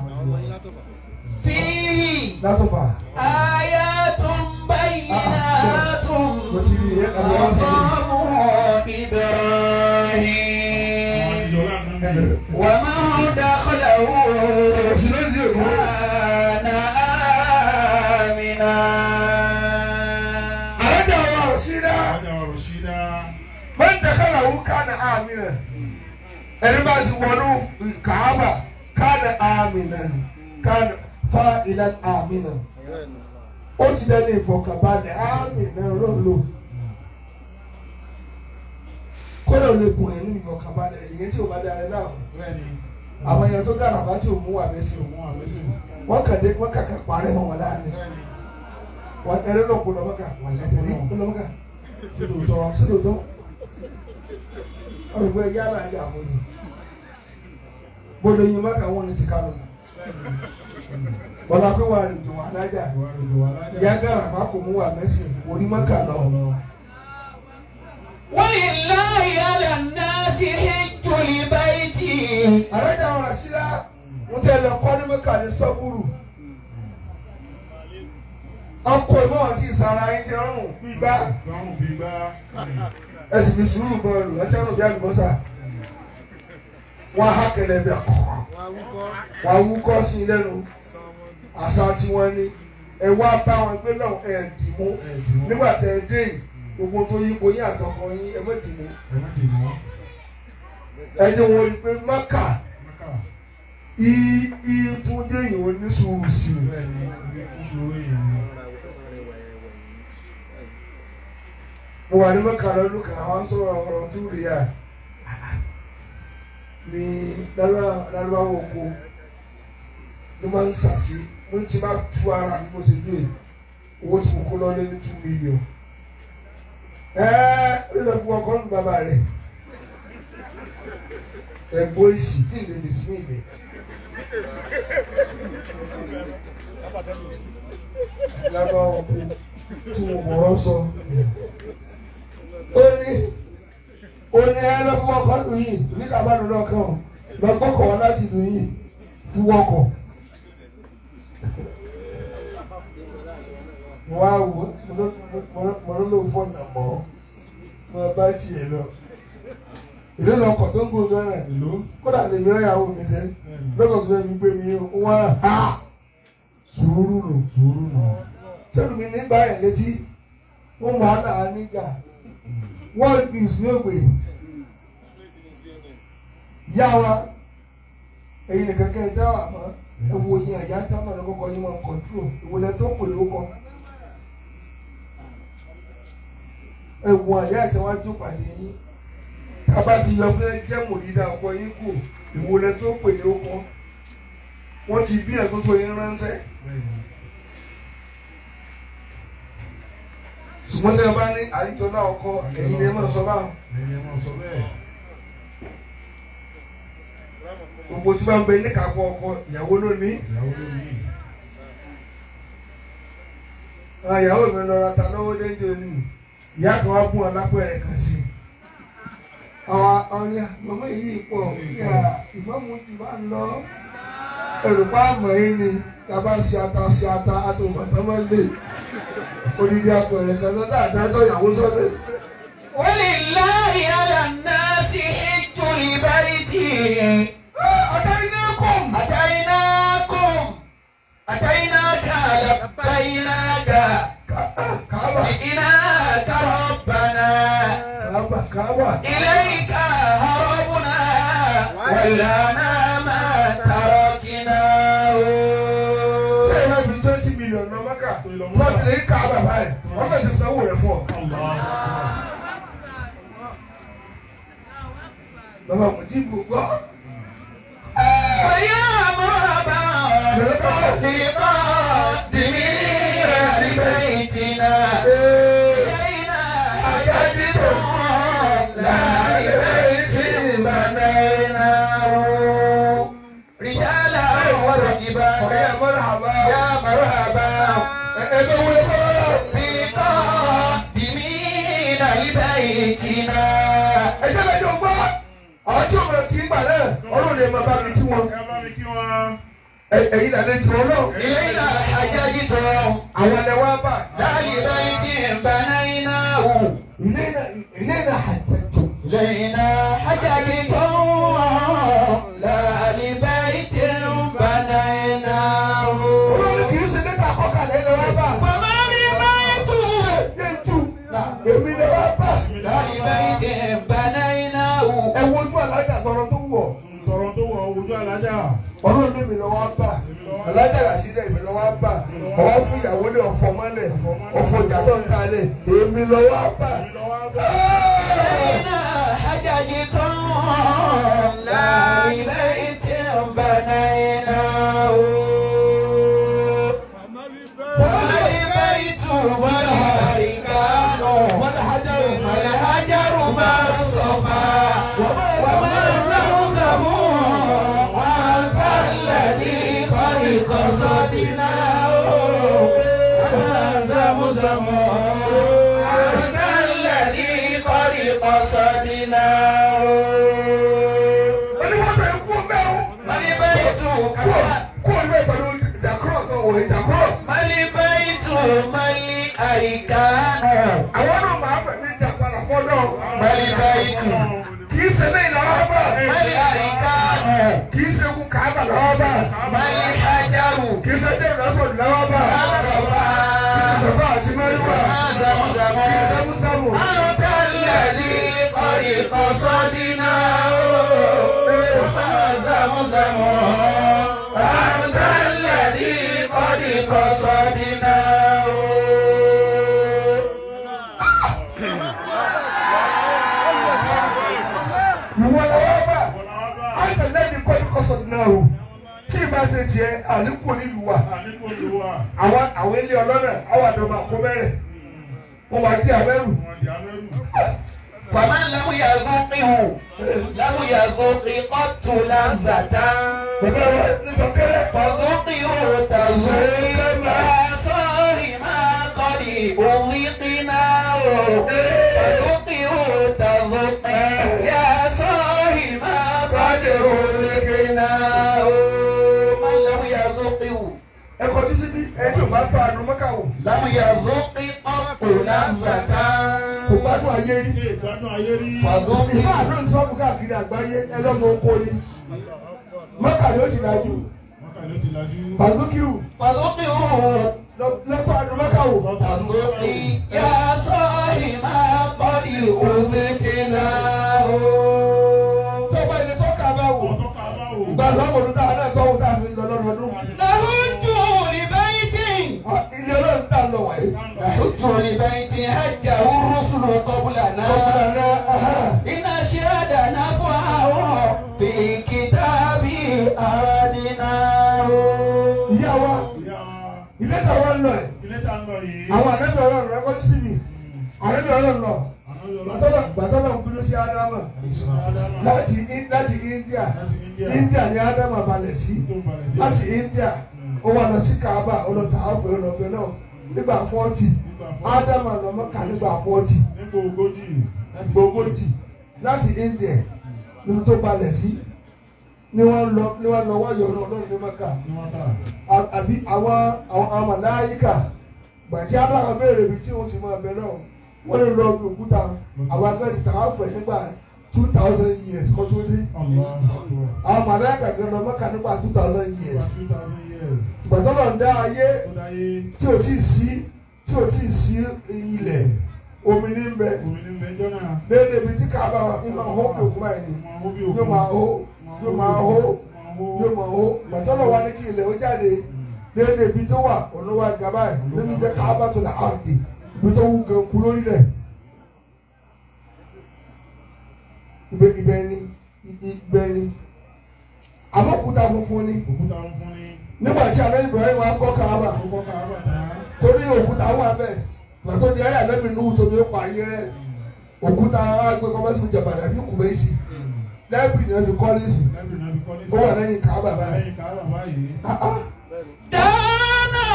Fihi látọ̀fà. ayatun bayyinatun maqamu Ibrahim wa man dakhalahu kana amina. alájà wa Rashida man dakhalahu kana amina ẹni bá ti wọnú Káàbà kana amina kana fa'ilan amina ó ti dẹ́ni ìfọ̀kànbalẹ̀ amina lọ́lọ́ kọ́lọ̀ lè bùn ẹ̀ ní ìfọ̀kànbalẹ̀ ìyẹn tí ò bá dára náà àwọn èèyàn tó dára bá tí ò mú wà bẹ́sẹ̀ wọ́n kàdé wọ́n kàkà parẹ́ mọ́ wọn láàrin wọ́n ẹ̀rẹ́ náà kó lọ́mọ́kà wọ́n lẹ́tẹ̀lé kó lọ́mọ́kà sílòótọ́ ọ̀rùn ẹ̀yà alájà àwọn ni bọ́dọ̀ yìí mọ́kà wọ́n ní ti kánú bọ́lá pé wà rìn jùwà alájà ìyá gàràfà kò mú wà mẹ́sìn orí mọ́kà lọ. Walillahi ala nnasi hijjul bayti. alájà wọn Rashida wọ́n tẹ́ lọ kọ́ ní mọ́kà ní sọ́kúrù ọkọ̀ ìmọ̀ àti ìsàrà ayé jẹ́ ọ̀rùn gbígbá ẹ̀sìn fi sùúrù bọ́ọ̀lù ẹ̀tí ọ̀rùn bí àlùbọ́sà wọ́n á kẹlẹ̀ bẹ̀ kọ́ wọ́n á wúkọ́ sí lẹ́nu àṣà tí wọ́n ní ẹ wá bá wọn gbé náà ẹ dì mú nígbà tẹ ẹ dé gbogbo tó yípo yín àtọkọ yín ẹ má dì mú. ẹ jẹ́ wọ́n rí i pé Mákà tún dé ìwọ̀n ní sùúrù sí i. mo wà ní Mákà lọ́dún kan àwọn sọ̀rọ̀ ọ̀rọ̀ tó rí à ní lálùbáwò oko ló máa ń sàṣì mo ti bá tú ara mi mo ṣe dúró owó tí mo kó lọ lé ní 2 million. Ó lọ fún ọkọ ní bàbá rẹ̀ ẹ̀gbọ́n èsì tí ìlẹ̀ lè sí ilẹ̀. Lálùbáwò oko tí mo mọ̀rọ̀ sọ. Ó ní ẹ lọ fún ọkọ lù yìí ní kábàánù lọ́kàn o lọ gbọ́kọ̀ wọn láti lù yìí fún wọkọ̀. Mo wá wò mo ló fọ́ọ̀nù àmọ́ mo bá tiẹ̀ lọ. Ìlú lọkọ̀ tó ń gbòòrò náà ìlú kódà lè mi ráyàwó mi sẹ́ lọ́kọ̀ tó ń gbé mi wọ́n á sùúrù nù. Sẹ́nu mi nígbà yẹn létí wọ́n mọ̀ ọ́ náà níjà. World Peace ní ògbè yá wa èyí nìkan kẹ́ ẹ dá wà mọ́ ewu yín àyà tí a máa lọ́kọ́ kọ́ yín máa kọ̀ntró ìwòlẹ̀ tó pè ló kọ́ ewu àyà tí wọ́n á jó pàdé yín tábà ti yọ pé jẹ́ mòlídà ọkọ yín kù ìwòlẹ̀ tó pè ló kọ́ wọ́n ti bí ẹ̀ tó tó yín ránṣẹ́. Ṣùgbọ́n tí a bá ní àyíjọ náà ọkọ ẹ̀yin ni ẹ máa sọ báwọn. Gbogbo tí wọ́n ń bẹ ní kápọ̀ ọkọ ìyàwó lónìí. Ìyàwó mi lọ ra ta lọ́wọ́ déjọ ní ìyá kan wá bún ọ lápẹ̀rẹ̀ kan sí. Àwọn ọ̀rẹ́ màmá yìí pọ̀ ìmọ̀mù ti bá ń lọ. Olùkọ́ àmọ̀ yìí ni tàbá ṣe ata àtòmọ̀tọ́ máa ń lè. Odidi apẹ̀rẹ̀ kan lọ́dọ̀ àdájọ́ ìyàwó sọ́dọ̀. Walillahi ala nnasi hijjul bayti. Atainaka labbainaka. Ji'naka rabbana. Ilayka harabna. Wallana ma taraknahu. Sẹ́yìn bí 20 million lọ Mákà. Wọ́n ti lè rí ká bàbá ẹ̀. Wọ́n bẹ̀ ti sanwó rẹ̀ fún ọ. Bàbá mo jí gbogbo. Ọ̀yá àmọ́ba kíkọ́ dìmí àríbẹ̀ ìtìnà. Ìyá àyájí tó láìpẹ́ ìtìbànà iná. Rìjálà wọ́n kìbá. Ọ̀yá mọ́ràbá. Yá mọ́ràbá. Ẹgbẹ́ wọlé kọ́lá. Kíkọ́ dìmí àríbẹ̀ ìtìnà. Ẹ jẹ́ lẹ́jọ́ gbọ́. Àwọn tí òun kì í gbà náà, Ọlọ́run lè máa bá mi kí wọn. Ẹ̀yin náà lè jù ọ́ náà. Ilé ìlà àjájí tó. Àwọn ẹ̀ wá bà. Láàlì báyìí tí ń bá náà iná wò. Ilé náà àjẹjọ. Ilé iná àjájí tó. Láàlì báyìí tí ń bá náà iná wò. Olórí kì í ṣe nípa àkọ́kàlẹ̀ ẹ̀ wá bà. Fọmọ mi báyìí tù. Yé tù. Èmi lè wá bà. Láàlì báyìí tí ń bá náà iná wò. Ẹ wojú alájà tọrọ tó wọ̀. Tọrọ tó wọ ojú alájà. Ọlọ́run ní mi lọ wá bà. Alájà Ràṣídà èmi lọ wá bà. Ọwọ́ fún ìyàwó ní ọ̀fọ̀ mọ́lẹ̀. Ọ̀fọ̀ ìjà tó ń kalẹ̀. Èmi lọ wá bà. Ilé iná àjájí tó. Láàlì báyìí tí ń bá náà iná wò. Láàlì báyìí tù wọ́n àríkánú. والحجر ما الصفا وما زمزم وأنت الذي قد قصدناه وما زمزم وأنت الذي قد قصدناه ما البيت ما البيت ما الأركان Mali baitu. Kìí ṣe lẹ́yìn lọ́wọ́ bá. Mali arikanu. Kìí ṣe kú Káàbà lọ́wọ́ bá. Mali hajaru. Kìí ṣe dé ìrọsọ lọ́wọ́ bá. Asọ̀fà. Sámúsámú. أنت الذي قد قصدناه زمزم أنت الذي قد قصدناه Ìwọ lọ́wọ́ bá. Àtẹ̀lẹ́ni kọ́ ní kọ́sọ̀ náà o. Tí ìbá ṣe tiẹ̀ àlékún nílùú wa. Àwọn ilé ọlọ́nà àwọn àdọ́mà kó bẹ̀rẹ̀. Wọ́n máa di abẹ́rù. فمن لم يذوقه لم يذوق قط لذة فذوقه تذوق ما صاحب ما قد أذقناه فذوقه تذوق يا صاحب ما قد أذقناه من لم يذوقه Ẹ̀kọ́ ní síbí ẹ̀ tí ò bá tó àdùn mọ́kà wò. لم يذوق قط لذة Kò gbádùn ayé rí. فذوقه Ìfá àdùn tí wọ́n mú káàkiri àgbáyé ẹlọ́mọ oko ni. Mọ́kà ló ti dájú. Pàzókìrù فذوقه lọ́tọ̀ àdùn mọ́kà wò. تذوقي يا صاحب ما قد أذقناه Tó bá ilé tó kà bá wò. Ìgbà lọ́mọdún tá a náà tọ́wọ́ tá a fi lọ lọ́dọọdún. نهج لبيت Ilé ọlọ́run tá a lọ wáyé. نهج لبيت هجه الرسل قبلنا إن شهدنا فاه في الكتاب أردناه Ìyá wa, ilé tàwa ń lọ ẹ̀. Àwọn àdébẹ̀ ọlọ́run rẹ̀ kọ́jú sí mi. Àdébẹ̀ ọlọ́run lọ. Gbàtọ́lọ̀ ń bínú sí Ádámà. Láti India. India ni Ádámà balẹ̀ sí. Láti India. Ó wà lọ sí Kaaba ọlọ́ta àfọ̀ ọlọ́bẹ náà. Nígbà 40. Ádámà lọ Mọ́kà nígbà 40. Gbogbojì. Láti India. Níbi tó balẹ̀ sí. Ni wọ́n lọ wáyọ̀ ọlọ́run ní Mọ́kà. Àbí àwọn màláyíkà. Gbàtí Ádámà béèrè ibi tí wọ́n ti máa bẹ náà. Wọ́n lè lọ bí òkúta àwọn agbẹ́rì tàwọn afẹ́ nígbà 2000 years kọ́ tó dé. Àwọn màláíkà gan lọ Mọ́kà nígbà 2000 years. Ìgbàdọ́lọ̀ ń dá ayé tí ò tí ì sí ilẹ̀ omi ní bẹ. Lédè ibi tí Káàbà wà ní máa hó bí òkú báyìí ni. Yóò máa hó. Ìgbàdọ́lọ̀ wá ní kí ilẹ̀ ó jáde. Lédè ibi tó wà olówó àgàbà ẹ̀ nínú jẹ́ Káàbà tó là áàdì. Ibi tó wù gan kú lórí rẹ̀. Ibẹ̀ ni. Àmọ́ òkúta funfun ni. Nígbà tí Ànábì Ibrahim wá kọ́ Káàbà. Torí òkúta wà bẹ́ẹ̀. Gbàtọ́ di ayé Ànábì Nuhu tóbi ó pa ayé rẹ̀. Òkúta wa gbé kọ́mọ́sí fún jàbàdà bí kùbẹ́ sí. Lẹ́bì ni wọ́n fi kọ́ lẹ́sì. Ó wà lẹ́yìn Káàbà báyìí. دانا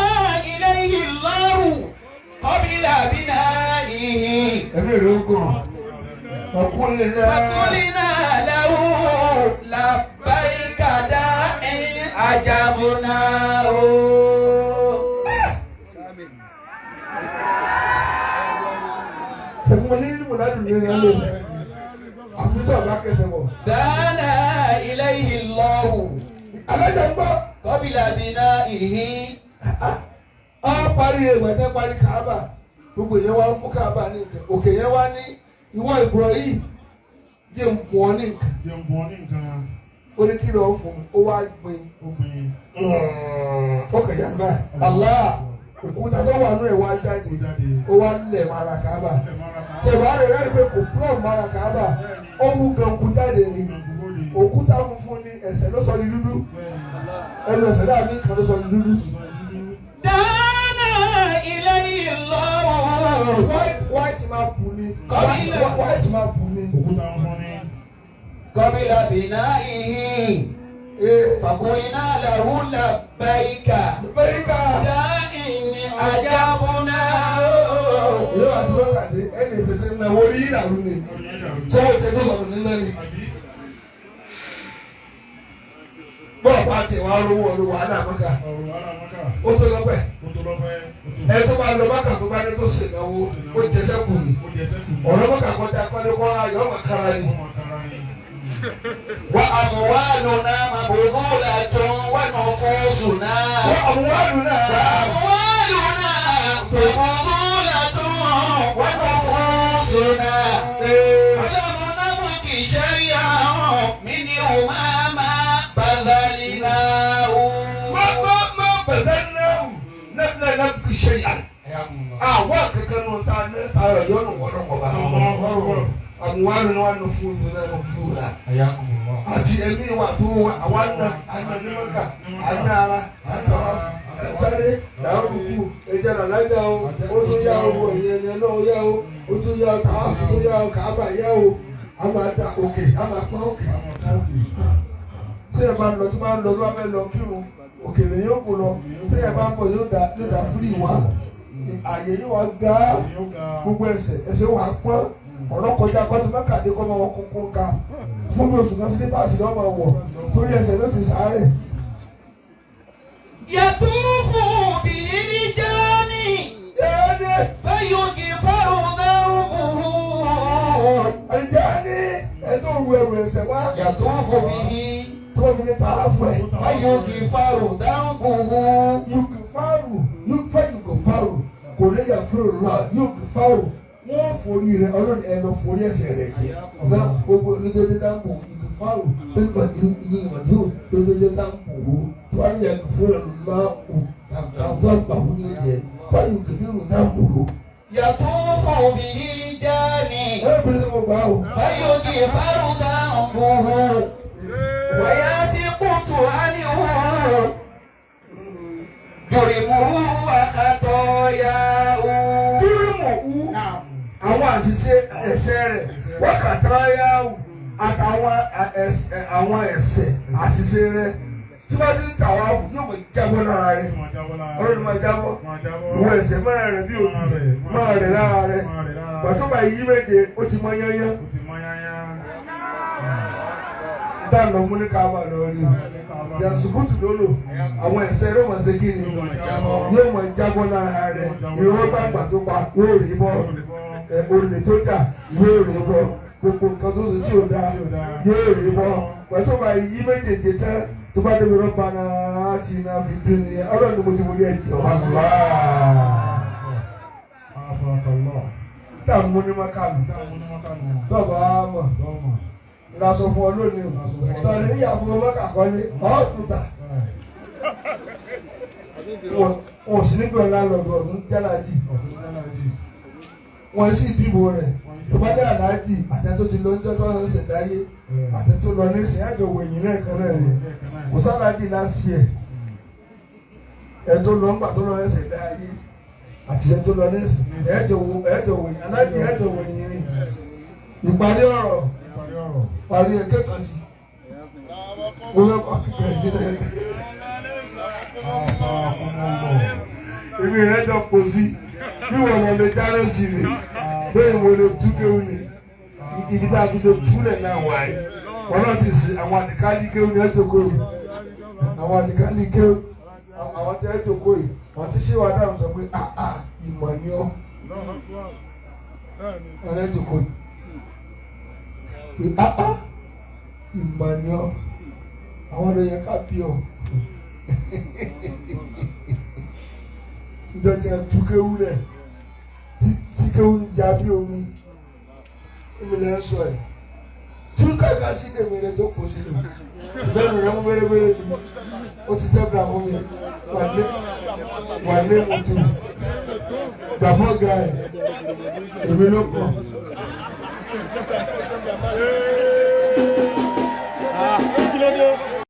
إليه الله قبل بنائه Ẹ̀mí rẹ̀ ó gùn. Ọkùnrin فقلنا له لبيك داعٍ أجبناه Sẹ̀kúnmọ́ ní ìlú Mùnádù ní ìrìn àlè. Àfihàn ọ̀gá kẹsẹ̀ wọ̀. دانا إليه الله Alájà ń gbọ́. قبل بنائه Á parí ìwẹ̀tẹ́ parí Káàbà. Gbogbo yẹn wá fún Káàbà ní nǹkan. Òkè yẹn wá ní ìwọ Ibrahim jẹ́ mpọ̀ ní nǹkan. Ó ní kí lọ fún un, ó wá gbin. Ó kẹ̀yà ń báyìí. Allah òkúta tó wà nù ẹ̀ wá jáde. Ó wá lẹ̀ mara Káàbà. Ṣèwà rẹ̀ rẹ̀ pé kò púrọ̀ mara Káàbà. Ó mú gan kú jáde ni. Òkúta funfun ni ẹsẹ̀ ló sọ ní dúdú. Ẹnu ẹsẹ̀ náà ní kan ló sọ ní dúdú. دانا إليه الله White máa bù ni. Kọ́bílà. White máa bù ni. قبل بنائه فقلنا له لبيك Bẹ́ẹ̀ka. داع أجبناه Ìlú àti lọ́kàdé ẹni ìṣẹ̀ṣẹ̀ ń náwó orí ìràrú ni. Ṣé wọ́n ti tó sọ̀rọ̀ nínú ni? Bọ́ọ̀ bá ti wá rówó ọdún wàhálà mọ́kà. Ó tó lọ́pẹ́. Ẹ tó bá lọ mọ́kà tó bá ní tó ṣe náwó ó jẹsẹ́ kù ni. Ọ̀rọ̀ mọ́kà kọjá pálí kọ́ ayọ̀ ọmọ kára ni. وأموالنا مبذولة ونفوسنا Wọ́n àmúwádùn náà. وأموالنا مبذولة ṣẹ́yà àwọn akẹ́kẹ́ náà ta ní tayọ̀ yọ̀nù wọ́n bá àwọn àrùn wa nù fún yìí náà nù la àti ẹ̀mí wa tó àwọn àna nímọ̀ká àna ara àna sáré làwọn kúkú ẹ̀jẹ̀ náà lájà o ó tún yá o ẹ̀yẹ̀ ẹ̀yẹ̀ náà yá o ó tún yá o kàá tó yá o kàá bà yá o a máa da òkè a máa pọ́n òkè tí ẹ bá ń lọ tí máa ń lọ ló wá fẹ́ lọ kírun òkèlè yóò kó lọ tí ẹ bá ń bọ̀ yóò dá fúlì wá àyè yóò wá gá gbogbo ẹsẹ̀ wà pọ́n ọ̀rọ̀ kọjá kọ́tù mẹ́kàdé kọ́ máa wọ kókó ká fún bí oṣù kan sílípàsì náà máa wọ̀ torí ẹsẹ̀ ló ti sáré. yàtúfù bìíní jáni fẹ́yọ̀gì fáwọ̀dáwùbùrù. Jáni ẹ̀tọ́ òru ẹ̀rù ẹ̀sẹ̀ wá. yàtúfù bìíní. tó o ní tàá fún ẹ. fẹ́yọ̀gì fáwọ̀dáwùbùrù. yòókì fáwọ̀ yòókì fáwọ̀ kò lè yà fún òrùlá yòókì fáwọ̀ wọ́n forí rẹ̀ ọlọ́run ẹ̀ lọ forí ẹsẹ̀ rẹ̀ jẹ́ náà gbogbo lójoojúmọ́ dáńbò yòókì fáwọ̀ nígbà ìyíwájú lójoojúmọ́ dáńbò wo tí wọ́n yẹ fún òrùlá àwọn àgbàwọ̀ ní ẹ̀jẹ̀ fáyọ̀ yòókì fún òrùlá dáńbò wo. yàtúfù bìíní jáni. fẹ́yọ̀gì fáwọ̀dáwùbùrù. wàyà sí kùtù ánìhù. jùrìmùhù àkàtọ̀yàwó. àwọn àṣìṣe ẹ̀ṣẹ̀ rẹ̀ wọ́n kàtà yáwù àtàwọn àwọn ẹ̀ṣẹ̀ àṣìṣe rẹ̀ tí wọ́n ti ń tà wá fún yóò mọ̀ jábọ́ lára rẹ̀ ọlọ́run máa jábọ́ ìwọ ẹ̀ṣẹ̀ máa rẹ̀ bí òbí máa rẹ̀ lára rẹ̀ pàtó bá yí méje ó ti mọ yányán dáná mú ní ká máa lọ rí yasukutu lolo àwọn ẹ̀ṣẹ̀ rẹ̀ máa ṣe kí ni yóò mọ̀ jábọ́ lára rẹ̀ ìrọ̀ gbàgbà tó pa yóò rí bọ́ olè tó jà yóò rí bọ́ gbogbo nǹkan tó ṣe tí ò dáa yóò rí bọ́ pẹ̀tọ́ bá yí méjèèjì tán tó bá débi rọ́bà náà ti náà fi dún ní ọlọ́run ní mo ti wọlé ẹ̀jẹ̀ wà lọ́wọ́. tá a mú ní mọ́kàlù lọ́ba mọ̀ lásọ fún ọ lónìí o tọ́ni níyàwó mọ́kà kọ́lé ọ̀ọ́dúnta wọn ò sí nígbà lálọ́dọ̀ ọdún jálàjì wọn sì dìbò rẹ̀ tó bá dé àlájì àtẹ̀tò ti lọ níjọ́ tó ń ṣẹ̀ dáyé àtẹ̀tò lọ ní ìsìn àjọ wẹ̀yìn náà kan náà rẹ̀ kò sálájì láti ẹ̀ ẹ̀tọ́ lọ ńgbà tó lọ ẹsẹ̀ dáyé àti ẹ̀tọ́ lọ ní ìsìn ẹ̀jọ̀ wẹ̀yìn alájì ẹ̀jọ̀ wẹ̀yìn ni ìparí ọ̀rọ̀ parí ẹ̀kẹ́ kan sí wọ́n kọ́ kíkẹ́ sí rẹ̀ èmi rẹ̀ jọ pọ̀ sí bí wọ́n lọ lè jáde sí ni bẹ́ẹ̀ wo lè tú kéwù ni ibi tá a ti lè túlẹ̀ náà wáyé wọ́n náà sì sí àwọn àdìkálí kéwù ní ẹ̀jọ̀ kó yìí àwọn àdìkálí kéwù àwọn tí ẹ̀jọ̀ kó yìí wọ́n ti ṣé wàá dáhùn sọ pé ìmọ̀ ni ọ́ wọ́n ẹ̀jọ̀ kó yìí ìmọ̀ ni ọ́ àwọn ọ̀rọ̀ yẹn ká bí ọ́ njọjẹ tukewu rẹ tikewu ya bí omi ìmìlẹ̀ ń sọ ẹ̀ túkàkà sí kèmí rẹ tó kó sílẹ̀ bẹ́ẹ̀ rẹ mú bẹ́rẹ́bẹ́rẹ́ ni ó ti tẹ́ bíra fún mi wà lé mọ́tò gbàfọ́ ga ẹ̀ èmi ló kọ̀.